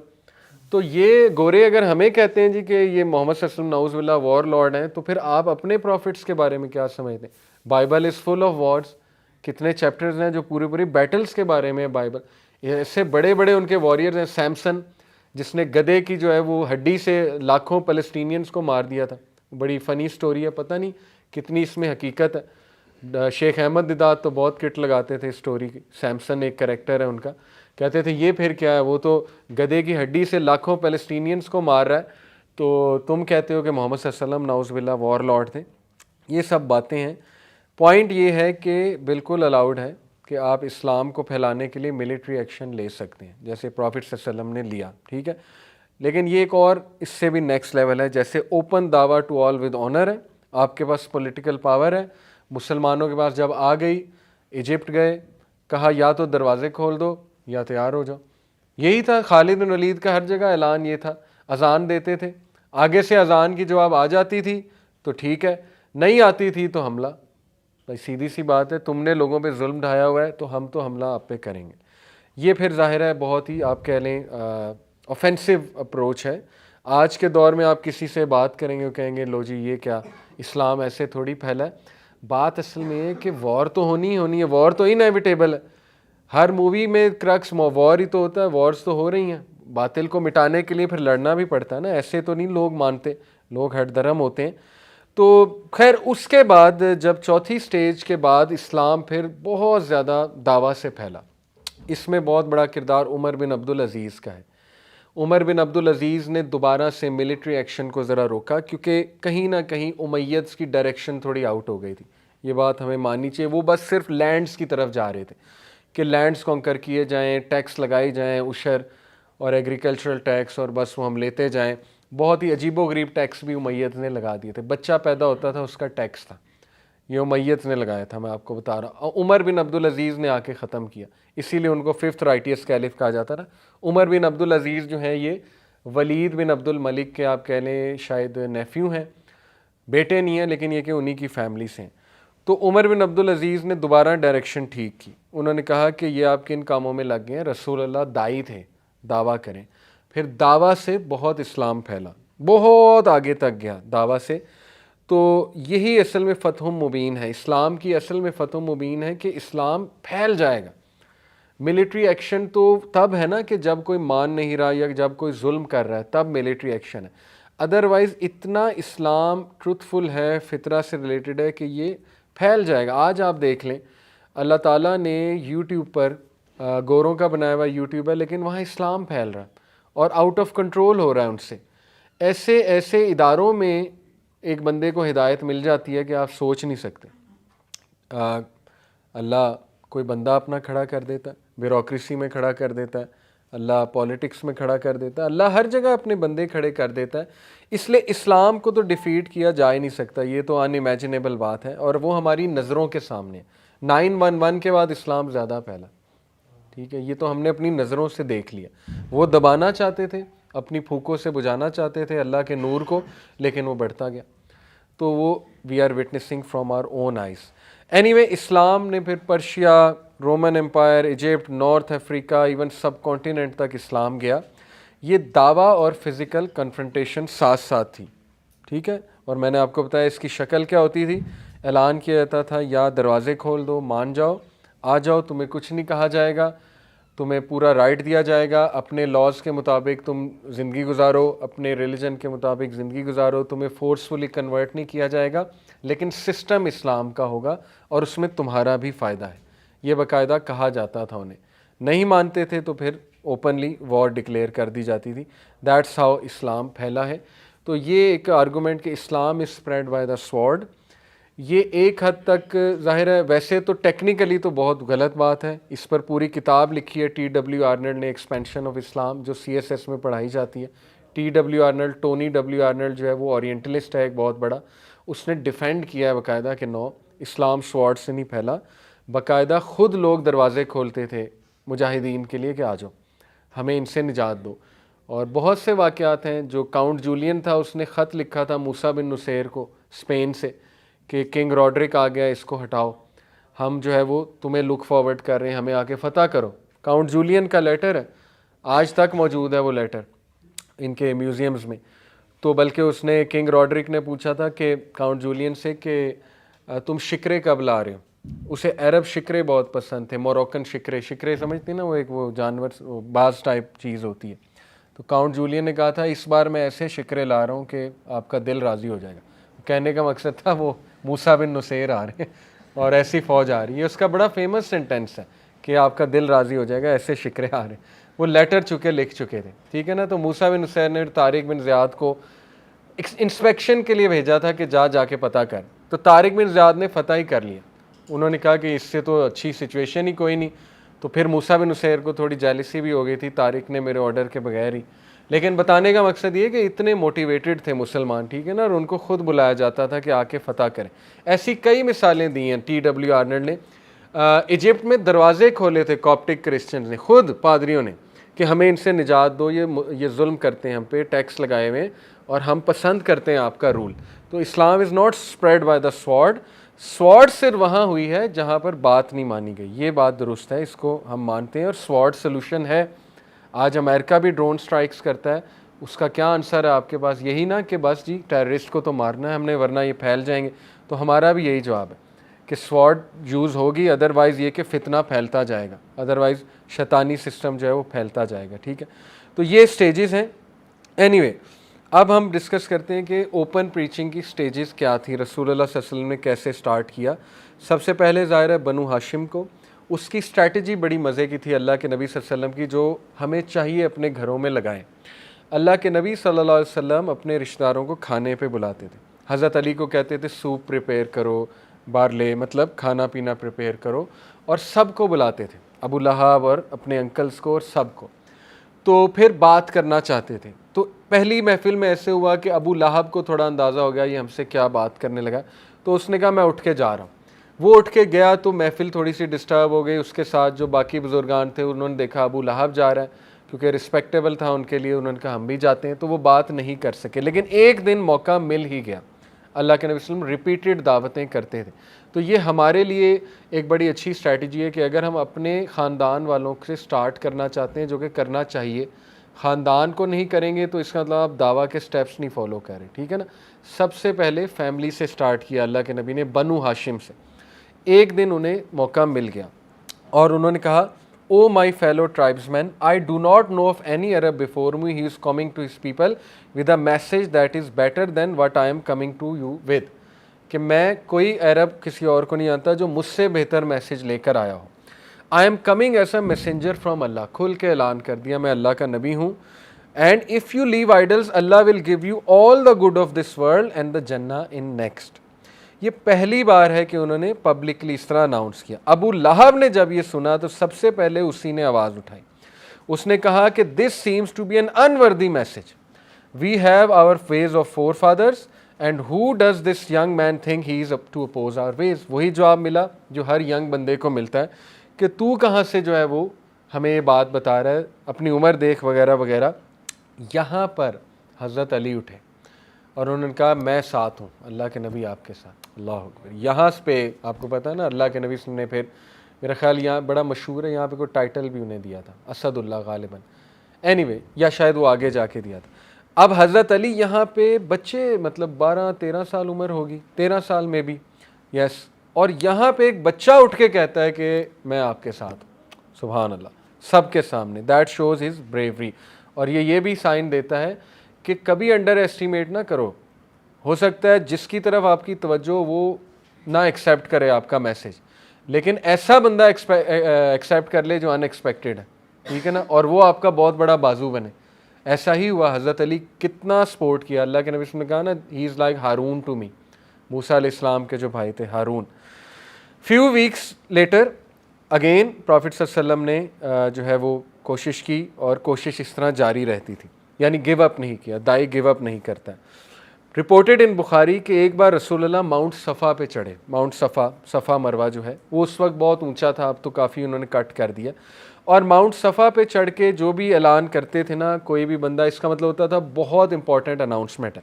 تو یہ گورے اگر ہمیں کہتے ہیں جی کہ یہ محمد صلی اللہ علیہ وسلم نعوذ باللہ وار لارڈ ہیں, تو پھر آپ اپنے پروفٹس کے بارے میں کیا سمجھتے ہیں؟ Bible is full of wars. کتنے چیپٹرز ہیں جو پوری بیٹلز کے بارے میں ہے بائبل. ایسے بڑے بڑے ان کے واریئرز ہیں. سیمسن جس نے گدے کی جو ہے وہ ہڈی سے لاکھوں فلسطینینز کو مار دیا تھا, بڑی فنی سٹوری ہے, پتہ نہیں کتنی اس میں حقیقت ہے. شیخ احمد دیدات تو بہت کٹ لگاتے تھے اسٹوری کی. سیمسن ایک کریکٹر ہے ان کا, کہتے تھے یہ پھر کیا ہے, وہ تو گدے کی ہڈی سے لاکھوں فلسطینینز کو مار رہا ہے, تو تم کہتے ہو کہ محمد صلی اللہ علیہ وسلم نعوذ باللہ وار لارڈ تھے. یہ سب باتیں ہیں. پوائنٹ یہ ہے کہ بالکل الاؤڈ ہے کہ آپ اسلام کو پھیلانے کے لیے ملٹری ایکشن لے سکتے ہیں, جیسے پروفٹ صلی اللہ علیہ وسلم نے لیا, ٹھیک ہے. لیکن یہ ایک اور اس سے بھی نیکسٹ لیول ہے, جیسے اوپن دعویٰ ٹو آل ود آنر ہے, آپ کے پاس پولیٹیکل پاور ہے. مسلمانوں کے پاس جب آ گئی, ایجپٹ گئے, کہا یا تو دروازے کھول دو یا تیار ہو جاؤ. یہی تھا خالد بن ولید کا ہر جگہ اعلان یہ تھا. اذان دیتے تھے, آگے سے اذان کی جواب آ جاتی تھی تو ٹھیک ہے, نہیں آتی تھی تو حملہ. بھائی سیدھی سی بات ہے, تم نے لوگوں پہ ظلم ڈھایا ہوا ہے تو ہم تو حملہ آپ پہ کریں گے. یہ پھر ظاہر ہے بہت ہی آپ کہہ لیں اوفینسو اپروچ ہے. آج کے دور میں آپ کسی سے بات کریں گے وہ کہیں گے لو جی یہ کیا, اسلام ایسے تھوڑی پھیلا ہے. بات اصل میں ہے کہ وار تو ہونی ہی ہونی ہے, وار تو انیویٹیبل ہے. ہر مووی میں کرکس وار ہی تو ہوتا ہے, وارز تو ہو رہی ہیں. باطل کو مٹانے کے لیے پھر لڑنا بھی پڑتا ہے نا, ایسے تو نہیں لوگ مانتے, لوگ ہٹ درم ہوتے ہیں. تو خیر اس کے بعد جب چوتھی سٹیج کے بعد اسلام پھر بہت زیادہ دعویٰ سے پھیلا. اس میں بہت بڑا کردار عمر بن عبدالعزیز کا ہے. عمر بن عبدالعزیز نے دوبارہ سے ملٹری ایکشن کو ذرا روکا, کیونکہ کہیں نہ کہیں امیدز کی ڈائریکشن تھوڑی آؤٹ ہو گئی تھی. یہ بات ہمیں ماننی چاہیے. وہ بس صرف لینڈز کی طرف جا رہے تھے کہ لینڈز کانکر کیے جائیں, ٹیکس لگائی جائیں, عشر اور ایگریکلچرل ٹیکس, اور بس وہ ہم لیتے جائیں. بہت ہی عجیب و غریب ٹیکس بھی امیت نے لگا دیے تھے. بچہ پیدا ہوتا تھا اس کا ٹیکس تھا, یہ امیت نے لگایا تھا, میں آپ کو بتا رہا ہوں. عمر بن عبدالعزیز نے آ کے ختم کیا, اسی لیے ان کو ففتھ رائٹیس کیلف کہا جاتا تھا. عمر بن عبدالعزیز جو ہیں یہ ولید بن عبد الملک کے آپ کہہ لیں شاید نیفیو ہیں, بیٹے نہیں ہیں لیکن یہ کہ انہی کی فیملی سے ہیں. تو عمر بن عبدالعزیز نے دوبارہ ڈائریکشن ٹھیک کی. انہوں نے کہا کہ یہ آپ کن کاموں میں لگ گئے ہیں, رسول اللہ داعی تھے, دعویٰ کریں. پھر دعویٰ سے بہت اسلام پھیلا, بہت آگے تک گیا دعویٰ سے. تو یہی اصل میں فتح مبین ہے, اسلام کی اصل میں فتح مبین ہے کہ اسلام پھیل جائے گا. ملٹری ایکشن تو تب ہے نا کہ جب کوئی مان نہیں رہا یا جب کوئی ظلم کر رہا ہے, تب ملٹری ایکشن ہے. ادروائز اتنا اسلام ٹروتھفل ہے, فطرہ سے ریلیٹڈ ہے کہ یہ پھیل جائے گا. آج آپ دیکھ لیں اللہ تعالیٰ نے یوٹیوب پر, گوروں کا بنایا ہوا یوٹیوب ہے لیکن وہاں اسلام پھیل رہا ہے اور آؤٹ آف کنٹرول ہو رہا ہے ان سے. ایسے ایسے اداروں میں ایک بندے کو ہدایت مل جاتی ہے کہ آپ سوچ نہیں سکتے. اللہ کوئی بندہ اپنا کھڑا کر دیتا ہے, بیوروکریسی میں کھڑا کر دیتا ہے, اللہ پالیٹکس میں کھڑا کر دیتا ہے, اللہ ہر جگہ اپنے بندے کھڑے کر دیتا ہے. اس لیے اسلام کو تو ڈیفیٹ کیا جا ہی نہیں سکتا, یہ تو ان امیجنیبل بات ہے, اور وہ ہماری نظروں کے سامنے. 9/11 کے بعد اسلام زیادہ پھیلا, ٹھیک ہے, یہ تو ہم نے اپنی نظروں سے دیکھ لیا. وہ دبانا چاہتے تھے, اپنی پھوکوں سے بجھانا چاہتے تھے اللہ کے نور کو, لیکن وہ بڑھتا گیا. تو وہ we are witnessing from our own eyes. Anyway اسلام نے پھر Persia, Roman empire, Egypt, north Africa, even subcontinent تک اسلام گیا. یہ دعویٰ اور فزیکل کنفرنٹیشن ساتھ ساتھ تھی, ٹھیک ہے. اور میں نے آپ کو بتایا اس کی شکل کیا ہوتی تھی. اعلان کیا جاتا تھا یا دروازے کھول دو, مان جاؤ, آ جاؤ, تمہیں کچھ نہیں کہا جائے گا. تمہیں پورا رائٹ دیا جائے گا، اپنے لاز کے مطابق تم زندگی گزارو، اپنے ریلیجن کے مطابق زندگی گزارو، تمہیں فورسفلی کنورٹ نہیں کیا جائے گا، لیکن سسٹم اسلام کا ہوگا اور اس میں تمہارا بھی فائدہ ہے. یہ باقاعدہ کہا جاتا تھا انہیں. نہیں مانتے تھے تو پھر اوپنلی وار ڈکلیئر کر دی جاتی تھی. دیٹس ہاؤ اسلام پھیلا ہے. تو یہ ایک آرگومنٹ کہ Islam is spread by the sword, یہ ایک حد تک ظاہر ہے، ویسے تو ٹیکنیکلی تو بہت غلط بات ہے. اس پر پوری کتاب لکھی ہے TW آرنلڈ نے، ایکسپینشن آف اسلام، جو CSS میں پڑھائی جاتی ہے. TW Arnold, Tony W Arnold جو ہے وہ اورینٹلسٹ ہے ایک بہت بڑا، اس نے ڈیفینڈ کیا ہے باقاعدہ کہ نو، اسلام سوارڈ سے نہیں پھیلا. باقاعدہ خود لوگ دروازے کھولتے تھے مجاہدین کے لیے کہ آ جاؤ ہمیں ان سے نجات دو. اور بہت سے واقعات ہیں. جو کاؤنٹ جولین تھا اس نے خط لکھا تھا موسیٰ بن نصیر کو اسپین سے کہ کنگ راڈرک آ گیا، اس کو ہٹاؤ، ہم جو ہے وہ تمہیں لک فارورڈ کر رہے ہیں، ہمیں آ کے فتح کرو. کاؤنٹ جولین کا لیٹر ہے، آج تک موجود ہے وہ لیٹر ان کے میوزیمز میں. تو بلکہ اس نے کنگ راڈرک نے پوچھا تھا کہ کاؤنٹ جولین سے کہ تم شکرے کب لا رہے ہو. اسے عرب شکرے بہت پسند تھے، موروکن شکرے. شکرے سمجھتے ہیں نا، وہ ایک وہ جانور باز ٹائپ چیز ہوتی ہے. تو کاؤنٹ جولین نے کہا تھا اس بار میں ایسے شکرے لا رہا ہوں کہ آپ کا دل راضی ہو جائے گا. کہنے کا مقصد تھا وہ موسیٰ بن نصیر آ رہے ہیں اور ایسی فوج آ رہی ہے. اس کا بڑا فیمس سینٹینس ہے کہ آپ کا دل راضی ہو جائے گا، ایسے شکرے آ رہے ہیں. وہ لیٹر لکھ چکے تھے، ٹھیک ہے نا. تو موسیٰ بن نصیر نے طارق بن زیاد کو انسپیکشن کے لیے بھیجا تھا کہ جا کے پتہ کر. تو طارق بن زیاد نے فتح ہی کر لیا. انہوں نے کہا کہ اس سے تو اچھی سچویشن ہی کوئی نہیں. تو پھر موسیٰ بن نصیر کو تھوڑی جیلسی بھی ہو گئی تھی، طارق نے میرے آرڈر کے بغیر ہی. لیکن بتانے کا مقصد یہ کہ اتنے موٹیویٹڈ تھے مسلمان، ٹھیک ہے نا، اور ان کو خود بلایا جاتا تھا کہ آ کے فتح کریں. ایسی کئی مثالیں دی ہیں TW آرنلڈ نے. ایجپٹ میں دروازے کھولے تھے کاپٹک کرسچنز نے، خود پادریوں نے، کہ ہمیں ان سے نجات دو، یہ ظلم کرتے ہیں ہم پہ، ٹیکس لگائے ہوئے، اور ہم پسند کرتے ہیں آپ کا رول. تو Islam is not spread by the sword. Sword صرف وہاں ہوئی ہے جہاں پر بات نہیں مانی گئی. یہ بات درست ہے، اس کو ہم مانتے ہیں، اور سوارڈ سلوشن ہے. آج امریکہ بھی ڈرون سٹرائکس کرتا ہے، اس کا کیا آنسر ہے آپ کے پاس؟ یہی نا کہ بس جی ٹیررسٹ کو تو مارنا ہے ہم نے ورنہ یہ پھیل جائیں گے. تو ہمارا بھی یہی جواب ہے کہ سوارڈ یوز ہوگی، ادروائز یہ کہ فتنہ پھیلتا جائے گا، ادروائز شیطانی سسٹم جو ہے وہ پھیلتا جائے گا. ٹھیک ہے، تو یہ سٹیجز ہیں. اینی وے، اب ہم ڈسکس کرتے ہیں کہ اوپن پریچنگ کی سٹیجز کیا تھی، رسول اللہ صلی اللہ علیہ وسلم نے کیسے سٹارٹ کیا. سب سے پہلے ظاہر ہے بنو ہاشم کو. اس کی اسٹریٹجی بڑی مزے کی تھی اللہ کے نبی صلی اللہ علیہ وسلم کی، جو ہمیں چاہیے اپنے گھروں میں لگائیں. اللہ کے نبی صلی اللہ علیہ وسلم اپنے رشتہ داروں کو کھانے پہ بلاتے تھے. حضرت علی کو کہتے تھے سوپ پریپیئر کرو، بارلے مطلب کھانا پینا پریپیئر کرو، اور سب کو بلاتے تھے، ابو لہب اور اپنے انکلز کو اور سب کو. تو پھر بات کرنا چاہتے تھے. تو پہلی محفل میں ایسے ہوا کہ ابو لہب کو تھوڑا اندازہ ہو گیا یہ ہم سے کیا بات کرنے لگا. تو اس نے کہا میں اٹھ کے جا رہا ہوں. وہ اٹھ کے گیا تو محفل تھوڑی سی ڈسٹرب ہو گئی. اس کے ساتھ جو باقی بزرگان تھے انہوں نے دیکھا ابو لہب جا رہا ہے، کیونکہ رسپیکٹیبل تھا ان کے لیے، انہوں نے کہا ہم بھی جاتے ہیں. تو وہ بات نہیں کر سکے. لیکن ایک دن موقع مل ہی گیا. اللہ کے نبی صلی اللہ علیہ وسلم ریپیٹڈ دعوتیں کرتے تھے. تو یہ ہمارے لیے ایک بڑی اچھی اسٹریٹجی ہے کہ اگر ہم اپنے خاندان والوں سے سٹارٹ کرنا چاہتے ہیں، جو کہ کرنا چاہیے، خاندان کو نہیں کریں گے تو اس کا مطلب آپ دعویٰ کے سٹیپس نہیں فالو کر رہے. ٹھیک ہے نا. سب سے پہلے فیملی سے سٹارٹ کیا اللہ کے نبی نے، بنو ہاشم سے. ایک دن انہیں موقع مل گیا اور انہوں نے کہا O my fellow tribesmen, I do not know of any Arab before me, he is coming to his people with a message that is better than what I am coming to you with. کہ میں کوئی عرب کسی اور کو نہیں آتا جو مجھ سے بہتر میسج لے کر آیا ہو. I am coming as a messenger from Allah. کھل کے اعلان کر دیا میں اللہ کا نبی ہوں. And if you leave idols Allah will give you all the good of this world and the Jannah in next. یہ پہلی بار ہے کہ انہوں نے پبلکلی اس طرح اناؤنس کیا. ابو لہب نے جب یہ سنا تو سب سے پہلے اسی نے آواز اٹھائی. اس نے کہا کہ this seems to be an unworthy message. We have our ways of forefathers and who does this young man think he is up to oppose our ways. وہی جواب ملا جو ہر ینگ بندے کو ملتا ہے کہ تو کہاں سے جو ہے وہ ہمیں یہ بات بتا رہا ہے، اپنی عمر دیکھ وغیرہ وغیرہ. یہاں پر حضرت علی اٹھے اور انہوں نے کہا میں ساتھ ہوں، اللہ کے نبی آپ کے ساتھ. اللہ اکبر. یہاں پہ آپ کو پتہ ہے نا اللہ کے نبی نے پھر میرا خیال یہاں بڑا مشہور ہے، یہاں پہ کوئی ٹائٹل بھی انہیں دیا تھا، اسد اللہ غالباً. اینی وے، یا شاید وہ آگے جا کے دیا تھا. اب حضرت علی یہاں پہ بچے مطلب 12-13 سال عمر ہوگی، 13 سال میں بھی، یس. اور یہاں پہ ایک بچہ اٹھ کے کہتا ہے کہ میں آپ کے ساتھ ہوں. سبحان اللہ. سب کے سامنے. That shows his bravery. اور یہ بھی سائن دیتا ہے کہ کبھی انڈر ایسٹیمیٹ نہ کرو. ہو سکتا ہے جس کی طرف آپ کی توجہ وہ نہ ایکسیپٹ کرے آپ کا میسج, لیکن ایسا بندہ ایکسیپٹ کر لے جو ان ایکسپیکٹڈ ہے, ٹھیک ہے نا, اور وہ آپ کا بہت بڑا بازو بنے. ایسا ہی ہوا. حضرت علی کتنا سپورٹ کیا. اللہ کے نبی صلی اللہ علیہ وسلم نے کہا نا, he is like Harun to me. موسیٰ علیہ السلام کے جو بھائی تھے ہارون. Few weeks later again prophet صلی اللہ علیہ وسلم نے جو ہے وہ کوشش کی, اور کوشش اس طرح جاری رہتی تھی, یعنی گیو اپ نہیں کیا. دائی گیو اپ نہیں کرتا. رپورٹڈ ان بخاری کہ ایک بار رسول اللہ ماؤنٹ صفا پہ چڑھے. ماؤنٹ صفا مروہ جو ہے وہ اس وقت بہت اونچا تھا, اب تو کافی انہوں نے کٹ کر دیا. اور ماؤنٹ صفا پہ چڑھ کے جو بھی اعلان کرتے تھے نا کوئی بھی بندہ, اس کا مطلب ہوتا تھا بہت امپورٹنٹ اناؤنسمنٹ ہے.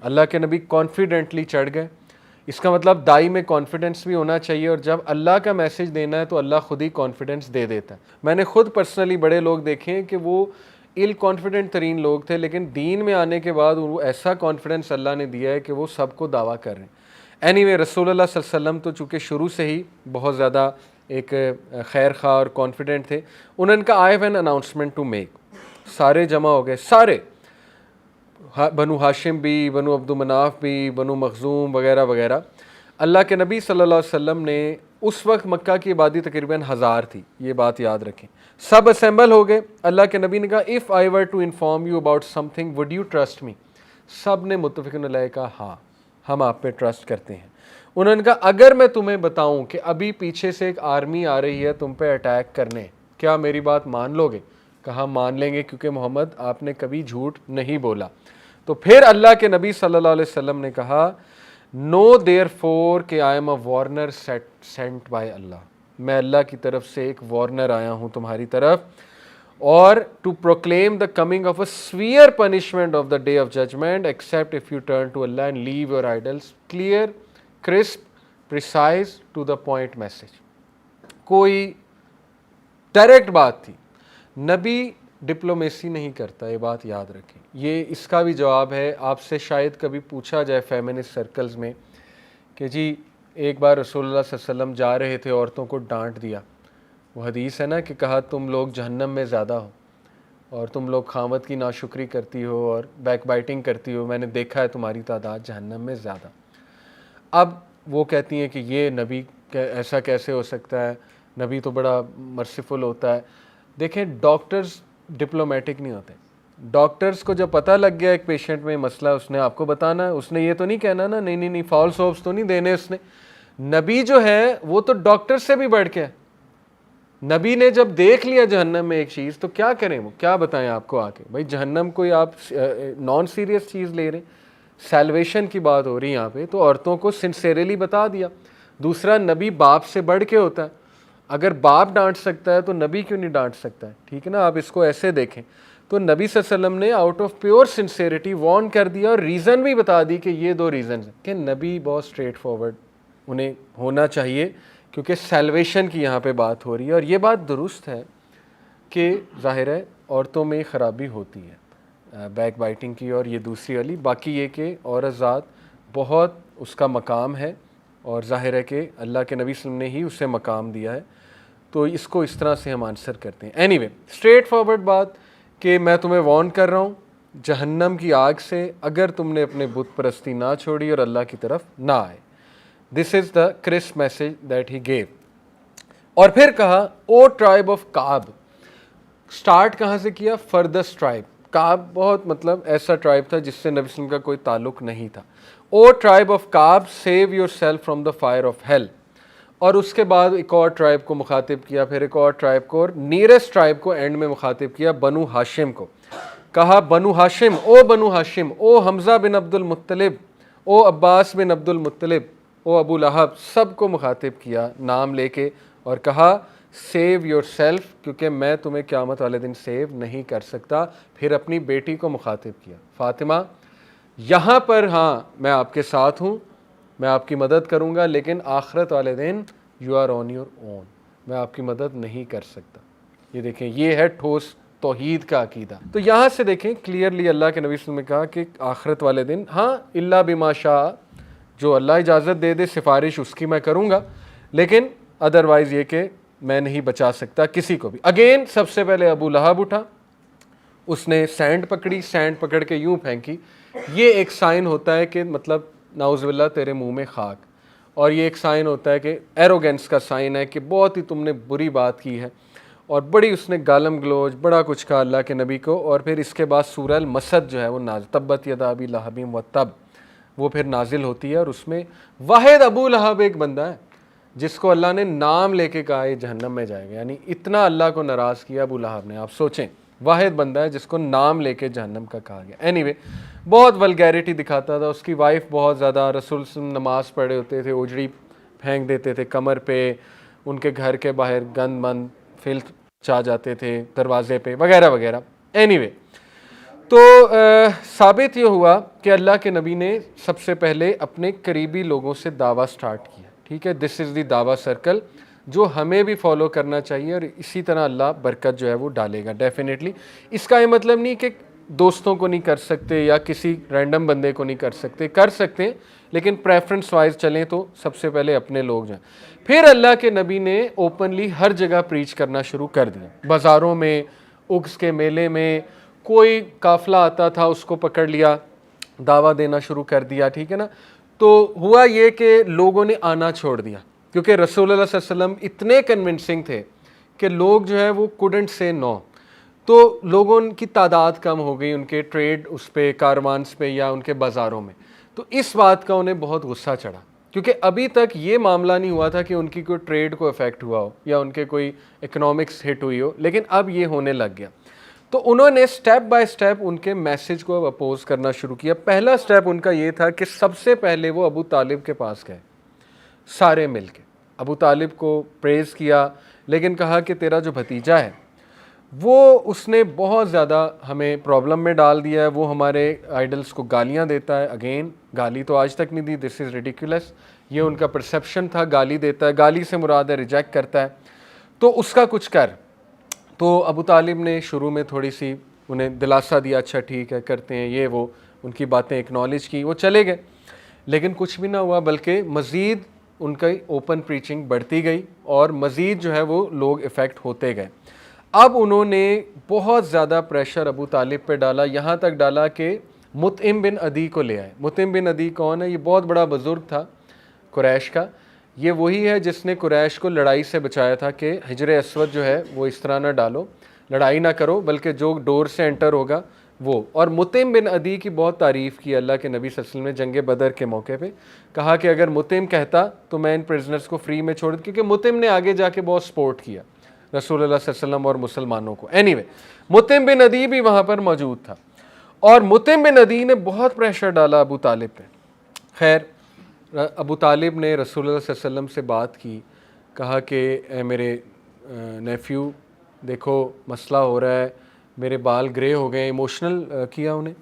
اللہ کے نبی کانفیڈنٹلی چڑھ گئے. اس کا مطلب دائی میں کانفیڈنس بھی ہونا چاہیے, اور جب اللہ کا میسج دینا ہے تو اللہ خود ہی کانفیڈنس دے دیتا ہے. میں نے خود پرسنلی بڑے لوگ دیکھے ہیں کہ وہ ایل کانفیڈنٹ ترین لوگ تھے, لیکن دین میں آنے کے بعد وہ ایسا کانفیڈنس اللہ نے دیا ہے کہ وہ سب کو دعویٰ کر رہے ہیں. اینی وے رسول اللہ صلی اللہ علیہ وسلم تو چونکہ شروع سے ہی بہت زیادہ ایک خیر خواہ اور کانفیڈنٹ تھے. انہوں نے کہا I have an announcement to make. سارے جمع ہو گئے, سارے, بنو ہاشم بھی, بنو عبد مناف بھی, بنو مخزوم وغیرہ وغیرہ. اللہ کے نبی صلی اللہ علیہ وسلم نے اس وقت مکہ کی آبادی تقریباً 1000 تھی, یہ بات یاد رکھیں. سب اسمبل ہو گئے. اللہ کے نبی نے کہا if I were to inform you about something would you trust me. سب نے متفقن علیہ کہا ہاں ہم آپ پہ ٹرسٹ کرتے ہیں. انہوں نے کہا اگر میں تمہیں بتاؤں کہ ابھی پیچھے سے ایک آرمی آ رہی ہے تم پہ اٹیک کرنے, کیا میری بات مان لو گے؟ کہا مان لیں گے, کیونکہ محمد آپ نے کبھی جھوٹ نہیں بولا. تو پھر اللہ کے نبی صلی اللہ علیہ وسلم نے کہا نو دیر فور کہ I am a warner sent by Allah. میں اللہ کی طرف سے ایک وارنر آیا ہوں تمہاری طرف, اور to proclaim the coming of a severe punishment of the day of judgment except if you turn to Allah and leave your idols. Clear, crisp, precise, to the point message. کوئی ڈائریکٹ بات تھی. نبی diplomacy نہیں کرتا, یہ بات یاد رکھیں. یہ اس کا بھی جواب ہے. آپ سے شاید کبھی پوچھا جائے فیمنسٹ سرکلز میں کہ جی ایک بار رسول اللہ صلی اللہ علیہ وسلم جا رہے تھے, عورتوں کو ڈانٹ دیا. وہ حدیث ہے نا کہ کہا تم لوگ جہنم میں زیادہ ہو, اور تم لوگ خامد کی ناشکری کرتی ہو اور بیک بائٹنگ کرتی ہو, میں نے دیکھا ہے تمہاری تعداد جہنم میں زیادہ. اب وہ کہتی ہیں کہ یہ نبی ایسا کیسے ہو سکتا ہے, نبی تو بڑا مرسیفل ہوتا ہے. دیکھیں ڈاکٹرز ڈپلومیٹک نہیں ہوتے. ڈاکٹرز کو جب پتہ لگ گیا ایک پیشنٹ میں مسئلہ, اس نے آپ کو بتانا ہے. اس نے یہ تو نہیں کہنا نا نہیں فاؤل سوپس تو نہیں دینے اس نے. نبی جو ہے وہ تو ڈاکٹر سے بھی بڑھ کے, نبی نے جب دیکھ لیا جہنم میں ایک چیز تو کیا کریں, وہ کیا بتائیں آپ کو آ کے. بھائی جہنم کوئی آپ نان سیریس چیز لے رہے ہیں, سیلویشن کی بات ہو رہی ہے یہاں پہ, تو عورتوں کو سنسیریلی بتا دیا. دوسرا, نبی باپ سے بڑھ کے ہوتا ہے. اگر باپ ڈانٹ سکتا ہے تو نبی کیوں نہیں ڈانٹ سکتا ہے؟ ٹھیک ہے نا, آپ اس کو ایسے دیکھیں. تو نبی صلی اللہ علیہ وسلم نے out of pure sincerity warn کر دیا, اور ریزن بھی بتا دی کہ یہ 2 ریزنز ہیں کہ نبی بہت اسٹریٹ فارورڈ انہیں ہونا چاہیے, کیونکہ سیلویشن کی یہاں پہ بات ہو رہی ہے. اور یہ بات درست ہے کہ ظاہر ہے عورتوں میں خرابی ہوتی ہے بیک بائٹنگ کی, اور یہ دوسری والی. باقی یہ کہ عورت ذات بہت اس کا مقام ہے, اور ظاہر ہے کہ اللہ کے نبی صلی اللہ علیہ وسلم نے ہی اسے مقام دیا ہے. تو اس کو اس طرح سے ہم آنسر کرتے ہیں. اینی وے, اسٹریٹ فارورڈ بات کہ میں تمہیں وارن کر رہا ہوں جہنم کی آگ سے, اگر تم نے اپنے بت پرستی نہ چھوڑی اور اللہ کی طرف نہ آئے. This is the crisp message that he gave. اور پھر کہا O tribe of Ka'b. Start کہاں سے کیا؟ فردسٹ ٹرائب. کعب بہت مطلب ایسا ٹرائب تھا جس سے نبی صلی اللہ علیہ وسلم کا کوئی تعلق نہیں تھا. O tribe of Ka'b save yourself from the fire of hell. اور اس کے بعد ایک اور ٹرائب کو مخاطب کیا, پھر ایک اور ٹرائب کو, اور نیئرسٹ ٹرائب کو اینڈ میں مخاطب کیا, بنو ہاشم کو. کہا بنو ہاشم, او بنو ہاشم, او حمزہ بن عبد المطلب, او عباس بن عبد المطلب, او ابو لہب, سب کو مخاطب کیا نام لے کے, اور کہا سیو یور سیلف, کیونکہ میں تمہیں قیامت والے دن سیو نہیں کر سکتا. پھر اپنی بیٹی کو مخاطب کیا, فاطمہ یہاں پر ہاں میں آپ کے ساتھ ہوں, میں آپ کی مدد کروں گا, لیکن آخرت والے دن you are on your own, میں آپ کی مدد نہیں کر سکتا. یہ دیکھیں, یہ ہے ٹھوس توحید کا عقیدہ. تو یہاں سے دیکھیں کلیئرلی اللہ کے نبی صلی اللہ علیہ وسلم نے کہا کہ آخرت والے دن ہاں الا بما شاء, جو اللہ اجازت دے دے سفارش اس کی میں کروں گا, لیکن ادروائز یہ کہ میں نہیں بچا سکتا کسی کو بھی. اگین سب سے پہلے ابو لہب اٹھا, اس نے سینڈ پکڑی, سینڈ پکڑ کے یوں پھینکی. یہ ایک سائن ہوتا ہے کہ مطلب نعوذ باللہ تیرے منہ میں خاک, اور یہ ایک سائن ہوتا ہے کہ ایروگینس کا سائن ہے کہ بہت ہی تم نے بری بات کی ہے. اور بڑی اس نے گالم گلوچ بڑا کچھ کہا اللہ کے نبی کو. اور پھر اس کے بعد سورہ المسد جو ہے وہ نازل, تبت یدا ابی لہب وتب, وہ پھر نازل ہوتی ہے. اور اس میں واحد ابو لہب ایک بندہ ہے جس کو اللہ نے نام لے کے کہا یہ جہنم میں جائے گا. یعنی اتنا اللہ کو ناراض کیا ابو لہب نے, آپ سوچیں, واحد بندہ ہے جس کو نام لے کے جہنم کا کہا گیا. اینی وے بہت ولگیرٹی دکھاتا تھا. اس کی وائف بہت زیادہ, رسول صلی اللہ علیہ وسلم نماز پڑھے ہوتے تھے اجڑی پھینک دیتے تھے کمر پہ, ان کے گھر کے باہر گند مند فلت چا جاتے تھے دروازے پہ وغیرہ وغیرہ. اینی وے تو ثابت یہ ہوا کہ اللہ کے نبی نے سب سے پہلے اپنے قریبی لوگوں سے دعویٰ سٹارٹ کیا. ٹھیک ہے, دس از دی دعویٰ سرکل جو ہمیں بھی فالو کرنا چاہیے, اور اسی طرح اللہ برکت جو ہے وہ ڈالے گا ڈیفینیٹلی. اس کا یہ مطلب نہیں کہ دوستوں کو نہیں کر سکتے یا کسی رینڈم بندے کو نہیں کر سکتے ہیں, لیکن پریفرنس وائز چلیں تو سب سے پہلے اپنے لوگ جائیں. پھر اللہ کے نبی نے اوپنلی ہر جگہ پریچ کرنا شروع کر دیا. بازاروں میں, اگس کے میلے میں, کوئی قافلہ آتا تھا اس کو پکڑ لیا, دعویٰ دینا شروع کر دیا. ٹھیک ہے نا. تو ہوا یہ کہ لوگوں نے آنا چھوڑ دیا, کیونکہ رسول اللہ صلی اللہ علیہ وسلم اتنے کنونسنگ تھے کہ لوگ جو ہے وہ couldn't say no. تو لوگوں کی تعداد کم ہو گئی, ان کے ٹریڈ اس پہ, کاروانس پہ یا ان کے بازاروں میں. تو اس بات کا انہیں بہت غصہ چڑھا, کیونکہ ابھی تک یہ معاملہ نہیں ہوا تھا کہ ان کی کوئی ٹریڈ کو افیکٹ ہوا ہو یا ان کے کوئی اکنامکس ہٹ ہوئی ہو, لیکن اب یہ ہونے لگ گیا. تو انہوں نے سٹیپ بائی سٹیپ ان کے میسج کو اپوز کرنا شروع کیا. پہلا سٹیپ ان کا یہ تھا کہ سب سے پہلے وہ ابو طالب کے پاس گئے, سارے مل کے ابو طالب کو پریز کیا, لیکن کہا کہ تیرا جو بھتیجا ہے وہ اس نے بہت زیادہ ہمیں پرابلم میں ڈال دیا ہے, وہ ہمارے آئیڈلس کو گالیاں دیتا ہے. اگین گالی تو آج تک نہیں دی, دس از ریڈیکولس, یہ ان کا پرسیپشن تھا. گالی دیتا ہے, گالی سے مراد ہے ریجیکٹ کرتا ہے, تو اس کا کچھ کر. تو ابو طالب نے شروع میں تھوڑی سی انہیں دلاسا دیا, اچھا ٹھیک ہے کرتے ہیں, یہ وہ ان کی باتیں اکنالج کی, وہ چلے گئے. لیکن کچھ بھی نہ ہوا, بلکہ مزید ان کی اوپن پریچنگ بڑھتی گئی اور مزید جو ہے وہ لوگ افیکٹ ہوتے گئے. اب انہوں نے بہت زیادہ پریشر ابو طالب پہ ڈالا, یہاں تک ڈالا کہ مطعم بن عدی کو لے آئے. مطعم بن عدی کون ہے؟ یہ بہت بڑا بزرگ تھا قریش کا. یہ وہی ہے جس نے قریش کو لڑائی سے بچایا تھا کہ حجر اسود جو ہے وہ اس طرح نہ ڈالو, لڑائی نہ کرو, بلکہ جو ڈور سے انٹر ہوگا وہ. اور مطعم بن عدی کی بہت تعریف کی اللہ کے نبی صلی اللہ علیہ وسلم نے جنگ بدر کے موقع پہ. کہا کہ اگر مطعم کہتا تو میں ان پرزنرز کو فری میں چھوڑ, کیونکہ مطعم نے آگے جا کے بہت سپورٹ کیا رسول اللہ صلی اللہ علیہ وسلم اور مسلمانوں کو. اینی وے مطعم بن عدی بھی وہاں پر موجود تھا, اور مطعم بن عدی نے بہت پریشر ڈالا ابو طالب پہ. خیر ابو طالب نے رسول اللہ صلی اللہ علیہ وسلم سے بات کی, کہا کہ اے میرے نیفیو دیکھو مسئلہ ہو رہا ہے, میرے بال گرے ہو گئے. ایموشنل کیا انہیں,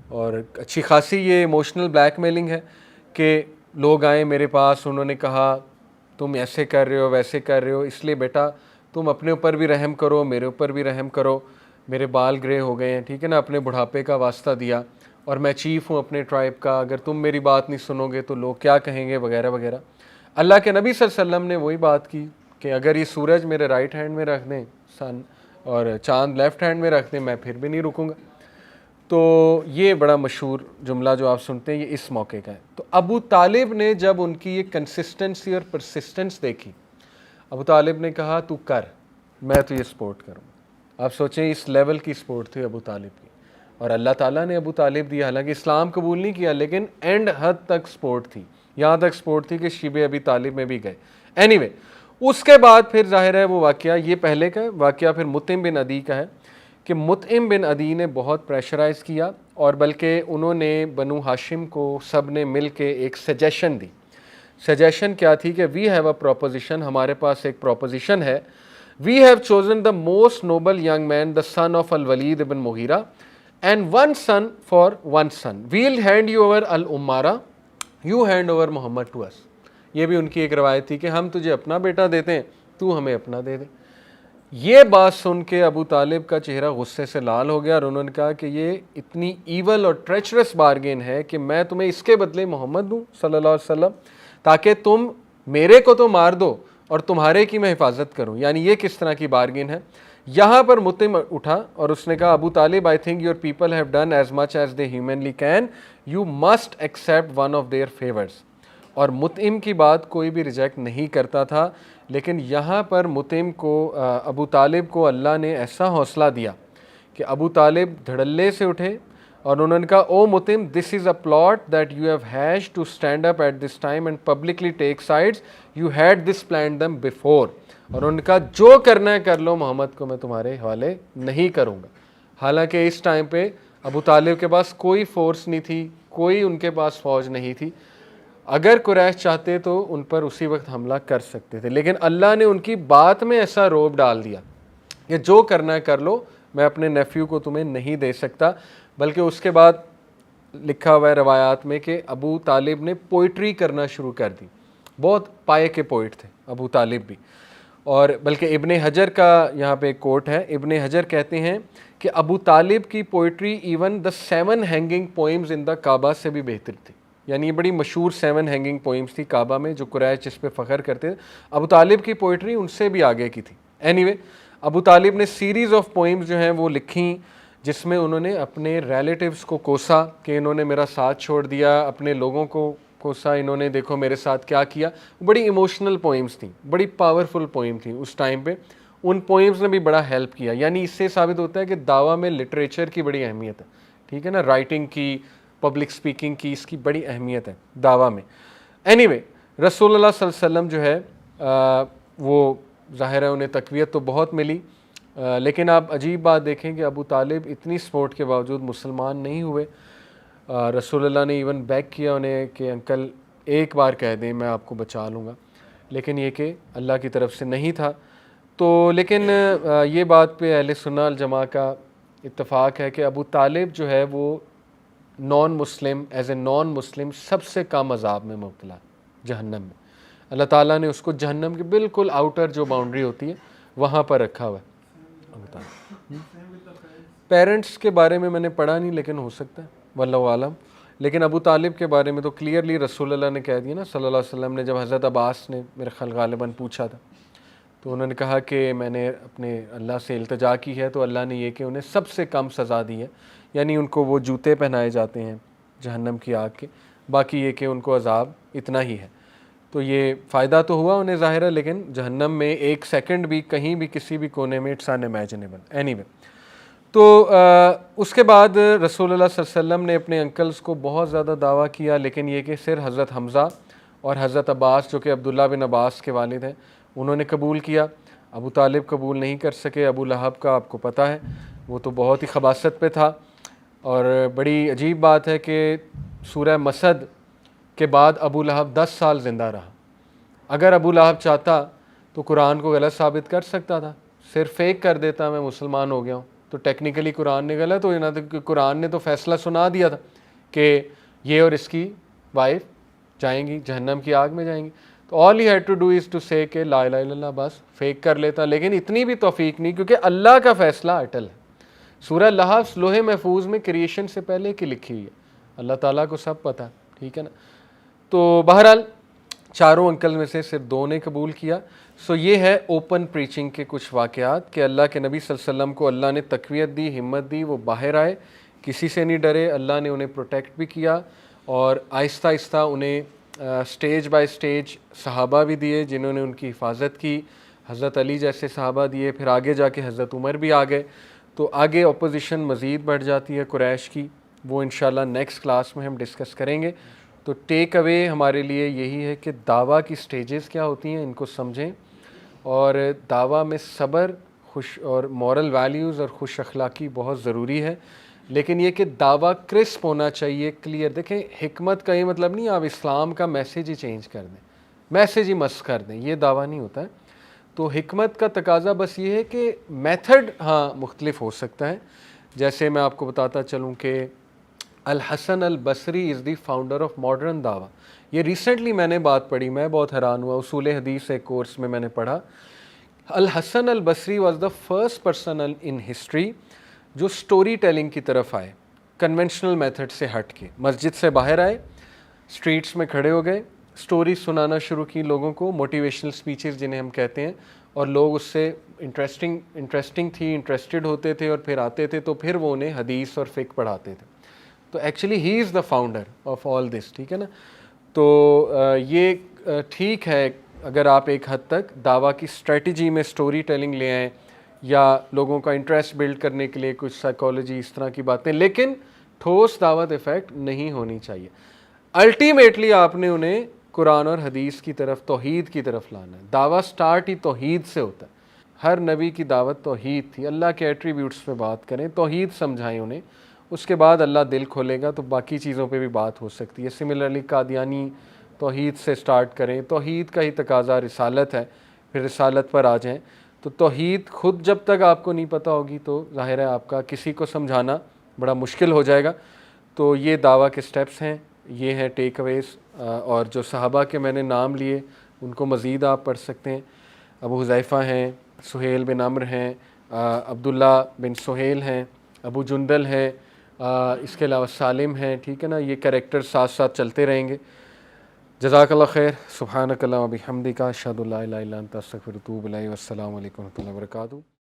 اور اچھی خاصی یہ ایموشنل بلیک میلنگ ہے کہ لوگ آئے میرے پاس, انہوں نے کہا تم ایسے کر رہے ہو ویسے کر رہے ہو, اس لیے بیٹا تم اپنے اوپر بھی رحم کرو, میرے اوپر بھی رحم کرو, میرے بال گرے ہو گئے ہیں. ٹھیک ہے نا, اپنے بڑھاپے کا واسطہ دیا, اور میں چیف ہوں اپنے ٹرائب کا, اگر تم میری بات نہیں سنو گے تو لوگ کیا کہیں گے وغیرہ وغیرہ. اللہ کے نبی صلی اللہ علیہ وسلم نے وہی بات کی کہ اگر یہ سورج میرے رائٹ ہینڈ میں رکھ دیں سن, اور چاند لیفٹ ہینڈ میں رکھ دیں, میں پھر بھی نہیں رکوں گا. تو یہ بڑا مشہور جملہ جو آپ سنتے ہیں یہ اس موقع کا ہے. تو ابو طالب نے جب ان کی یہ کنسسٹنسی اور پرسسٹنس دیکھی, ابو طالب نے کہا تو کر, میں تو یہ سپورٹ کروں. آپ سوچیں اس لیول کی سپورٹ تھی ابو طالب کی, اور اللہ تعالیٰ نے ابو طالب دیا. حالانکہ اسلام قبول نہیں کیا, لیکن اینڈ حد تک سپورٹ تھی, یہاں تک سپورٹ تھی کہ شیب ابی طالب میں بھی گئے. اینی وے اس کے بعد پھر ظاہر ہے وہ واقعہ, یہ پہلے کا واقعہ پھر مطعم بن عدی کا ہے کہ مطعم بن عدی نے بہت پریشرائز کیا, اور بلکہ انہوں نے بنو ہاشم کو سب نے مل کے ایک سجیشن دی. سجیشن کیا تھی کہ وی ہیو اے پروپوزیشن, ہمارے پاس ایک پروپوزیشن ہے. We have chosen the most noble young man, the son of الولید ابن مغیرہ, and one son for one son. We'll hand you over al-Ummara, you hand over Muhammad to us. یہ بھی ان کی ایک روایت تھی کہ ہم تجھے اپنا بیٹا دیتے ہیں, تو ہمیں اپنا دے دے. یہ بات سن کے ابو طالب کا چہرہ غصے سے لال ہو گیا, اور انہوں نے کہا کہ یہ اتنی ایول اور ٹریچرس بارگین ہے کہ میں تمہیں اس کے بدلے محمد دوں صلی اللہ علیہ وسلم, تاکہ تم میرے کو تو مار دو اور تمہارے کی میں حفاظت کروں. یعنی یہ کس طرح کی بارگین ہے. یہاں پر مطعم اٹھا اور اس نے کہا Abu Talib I think your people have done as much as they humanly can, you must accept one of their favours. اور مطعم کی بات کوئی بھی ریجیکٹ نہیں کرتا تھا, لیکن یہاں پر مطعم کو ابو طالب کو اللہ نے ایسا حوصلہ دیا کہ ابو طالب دھڑلے سے اٹھے اور انہوں نے کہا او مطعم this is a plot that you have hatched to stand up at this time and publicly take sides, you had this plan them before. اور انہوں نے کہا جو کرنا ہے کر لو, محمد کو میں تمہارے حوالے نہیں کروں گا. حالانکہ اس ٹائم پہ ابو طالب کے پاس کوئی فورس نہیں تھی, کوئی ان کے پاس فوج نہیں تھی. اگر قریش چاہتے تو ان پر اسی وقت حملہ کر سکتے تھے, لیکن اللہ نے ان کی بات میں ایسا روب ڈال دیا کہ جو کرنا ہے کر لو, میں اپنے نیفیو کو تمہیں نہیں دے سکتا. بلکہ اس کے بعد لکھا ہوا ہے روایات میں کہ ابو طالب نے پوئٹری کرنا شروع کر دی. بہت پائے کے پوئٹ تھے ابو طالب بھی. اور بلکہ ابن حجر کا یہاں پہ ایک کوٹ ہے, ابن حجر کہتے ہیں کہ ابو طالب کی poetry even the 7 hanging poems in the Kaaba سے بھی بہتر تھی. یعنی یہ بڑی مشہور 7 ہینگنگ پوئمز تھی کعبہ میں جو قریش جس پہ فخر کرتے تھے, ابو طالب کی پوئٹری ان سے بھی آگے کی تھی. اینی وے ابو طالب نے سیریز آف پوئمز جو ہیں وہ لکھیں جس میں انہوں نے اپنے ریلیٹیوز کو کوسا کہ انہوں نے میرا ساتھ چھوڑ دیا, اپنے لوگوں کو کوسا انہوں نے, دیکھو میرے ساتھ کیا کیا. بڑی ایموشنل پوئمز تھیں, بڑی پاورفل پوئم تھیں اس ٹائم پہ. ان پوئمز نے بھی بڑا ہیلپ کیا. یعنی اس سے ثابت ہوتا ہے کہ دعویٰ میں لٹریچر کی بڑی اہمیت ہے, ٹھیک ہے نا, رائٹنگ کی, پبلک سپیکنگ کی, اس کی بڑی اہمیت ہے دعویٰ میں. اینی وے رسول اللہ صلی اللہ علیہ وسلم جو ہے وہ ظاہر ہے انہیں تقویت تو بہت ملی, لیکن آپ عجیب بات دیکھیں کہ ابو طالب اتنی سپورٹ کے باوجود مسلمان نہیں ہوئے. رسول اللہ نے ایون بیک کیا انہیں کہ انکل ایک بار کہہ دیں میں آپ کو بچا لوں گا, لیکن یہ کہ اللہ کی طرف سے نہیں تھا. تو لیکن یہ بات پہ اہل سنہ الجماعہ کا اتفاق ہے کہ ابو طالب جو ہے وہ نان مسلم, ایز اے نان مسلم سب سے کم عذاب میں مبتلا جہنم میں. اللہ تعالیٰ نے اس کو جہنم کے بالکل آؤٹر جو باؤنڈری ہوتی ہے وہاں پر رکھا ہوا ہے. پیرنٹس کے بارے میں نے پڑھا نہیں, لیکن ہو سکتا ہے واللہ عالم. لیکن ابو طالب کے بارے میں تو کلیئرلی رسول اللہ نے کہہ دیا نا صلی اللہ علیہ وسلم نے, جب حضرت عباس نے میرے خیال غالباً پوچھا تھا تو انہوں نے کہا کہ میں نے اپنے اللہ سے التجا کی ہے تو اللہ نے یہ کہ انہیں سب سے کم سزا دی ہے. یعنی ان کو وہ جوتے پہنائے جاتے ہیں جہنم کی آگ کے, باقی یہ کہ ان کو عذاب اتنا ہی ہے. تو یہ فائدہ تو ہوا انہیں ظاہر ہے, لیکن جہنم میں ایک سیکنڈ بھی کہیں بھی کسی بھی کونے میں it's unimaginable. Anyway تو اس کے بعد رسول اللہ صلی اللہ علیہ وسلم نے اپنے انکلز کو بہت زیادہ دعویٰ کیا, لیکن یہ کہ صرف حضرت حمزہ اور حضرت عباس جو کہ عبداللہ بن عباس کے والد ہیں انہوں نے قبول کیا. ابو طالب قبول نہیں کر سکے. ابو لہب کا آپ کو پتہ ہے وہ تو بہت ہی خباثت پہ تھا. اور بڑی عجیب بات ہے کہ سورہ مسد کے بعد ابو لہب 10 سال زندہ رہا. اگر ابو لہب چاہتا تو قرآن کو غلط ثابت کر سکتا تھا, صرف فیک کر دیتا میں مسلمان ہو گیا ہوں. تو ٹیکنیکلی قرآن نے غلط ہو جانا تھا, قرآن نے تو فیصلہ سنا دیا تھا کہ یہ اور اس کی وائف جائیں گی جہنم کی آگ میں جائیں گی. تو all he had to do is to say کہ لا الہ الا اللہ, بس فیک کر لیتا. لیکن اتنی بھی توفیق نہیں, کیونکہ اللہ کا فیصلہ اٹل ہے. سورہ لحظ لوح محفوظ میں کریشن سے پہلے کی لکھی ہوئی ہے, اللہ تعالیٰ کو سب پتہ, ٹھیک ہے نا. تو بہرحال چاروں انکل میں سے صرف 2 نے قبول کیا. سو یہ ہے اوپن پریچنگ کے کچھ واقعات کہ اللہ کے نبی صلی اللہ علیہ وسلم کو اللہ نے تقویت دی, ہمت دی, وہ باہر آئے, کسی سے نہیں ڈرے. اللہ نے انہیں پروٹیکٹ بھی کیا اور آہستہ آہستہ انہیں سٹیج بائی سٹیج صحابہ بھی دیے جنہوں نے ان کی حفاظت کی. حضرت علی جیسے صحابہ دیے, پھر آگے جا کے حضرت عمر بھی آ گئے. تو آگے اپوزیشن مزید بڑھ جاتی ہے قریش کی, وہ انشاءاللہ نیکسٹ کلاس میں ہم ڈسکس کریں گے. تو ٹیک اوے ہمارے لیے یہی ہے کہ دعویٰ کی سٹیجز کیا ہوتی ہیں ان کو سمجھیں, اور دعویٰ میں صبر, خوش اور مورل ویلیوز اور خوش اخلاقی بہت ضروری ہے. لیکن یہ کہ دعویٰ کرسپ ہونا چاہیے, کلیئر. دیکھیں حکمت کا یہ مطلب نہیں آپ اسلام کا میسیج ہی چینج کر دیں, میسیج ہی مسخ کر دیں, یہ دعویٰ نہیں ہوتا ہے. تو حکمت کا تقاضا بس یہ ہے کہ میتھڈ ہاں مختلف ہو سکتا ہے. جیسے میں آپ کو بتاتا چلوں کہ الحسن البصری از دی فاؤنڈر آف ماڈرن دعویٰ. یہ ریسنٹلی میں نے بات پڑھی, میں بہت حیران ہوا, اصول حدیث ایک کورس میں نے پڑھا. الحسن البصری was the first person in history جو سٹوری ٹیلنگ کی طرف آئے, کنونشنل میتھڈ سے ہٹ کے. مسجد سے باہر آئے, اسٹریٹس میں کھڑے ہو گئے, سٹوری سنانا شروع کی لوگوں کو, موٹیویشنل سپیچز جنہیں ہم کہتے ہیں, اور لوگ اس سے انٹرسٹنگ تھی, انٹرسٹڈ ہوتے تھے اور پھر آتے تھے, تو پھر وہ انہیں حدیث اور فقہ پڑھاتے تھے. تو actually he is the founder of all this, ٹھیک ہے نا. تو یہ ٹھیک ہے اگر آپ ایک حد تک دعویٰ کی اسٹریٹجی میں سٹوری ٹیلنگ لے آئیں یا لوگوں کا انٹرسٹ بلڈ کرنے کے لیے کچھ سائیکالوجی اس طرح کی باتیں, لیکن ٹھوس دعوت افیکٹ نہیں ہونی چاہیے. الٹیمیٹلی آپ نے انہیں قرآن اور حدیث کی طرف, توحید کی طرف لانا ہے. دعویٰ سٹارٹ ہی توحید سے ہوتا ہے. ہر نبی کی دعوت توحید تھی. اللہ کے ایٹریبیوٹس پہ بات کریں, توحید سمجھائیں انہیں, اس کے بعد اللہ دل کھولے گا تو باقی چیزوں پہ بھی بات ہو سکتی ہے. سملرلی قادیانی توحید سے سٹارٹ کریں, توحید کا ہی تقاضا رسالت ہے, پھر رسالت پر آ جائیں. تو توحید خود جب تک آپ کو نہیں پتہ ہوگی تو ظاہر ہے آپ کا کسی کو سمجھانا بڑا مشکل ہو جائے گا. تو یہ دعویٰ کے سٹیپس ہیں, یہ ہیں ٹیک اویز. اور جو صحابہ کے میں نے نام لیے ان کو مزید آپ پڑھ سکتے ہیں. ابو حذیفہ ہیں, سہیل بن عمرو ہیں, عبداللہ بن سہیل ہیں, ابو جندل ہیں, اس کے علاوہ سالم ہیں, ٹھیک ہے نا. یہ کریکٹر ساتھ ساتھ چلتے رہیں گے. جزاک اللہ خیر. سبحانک اللہم و بحمدک, اشہد ان لا الہ الا انت استغفرک و اتوب الیک. والسلام علیکم و رحمۃ اللہ وبرکاتہ.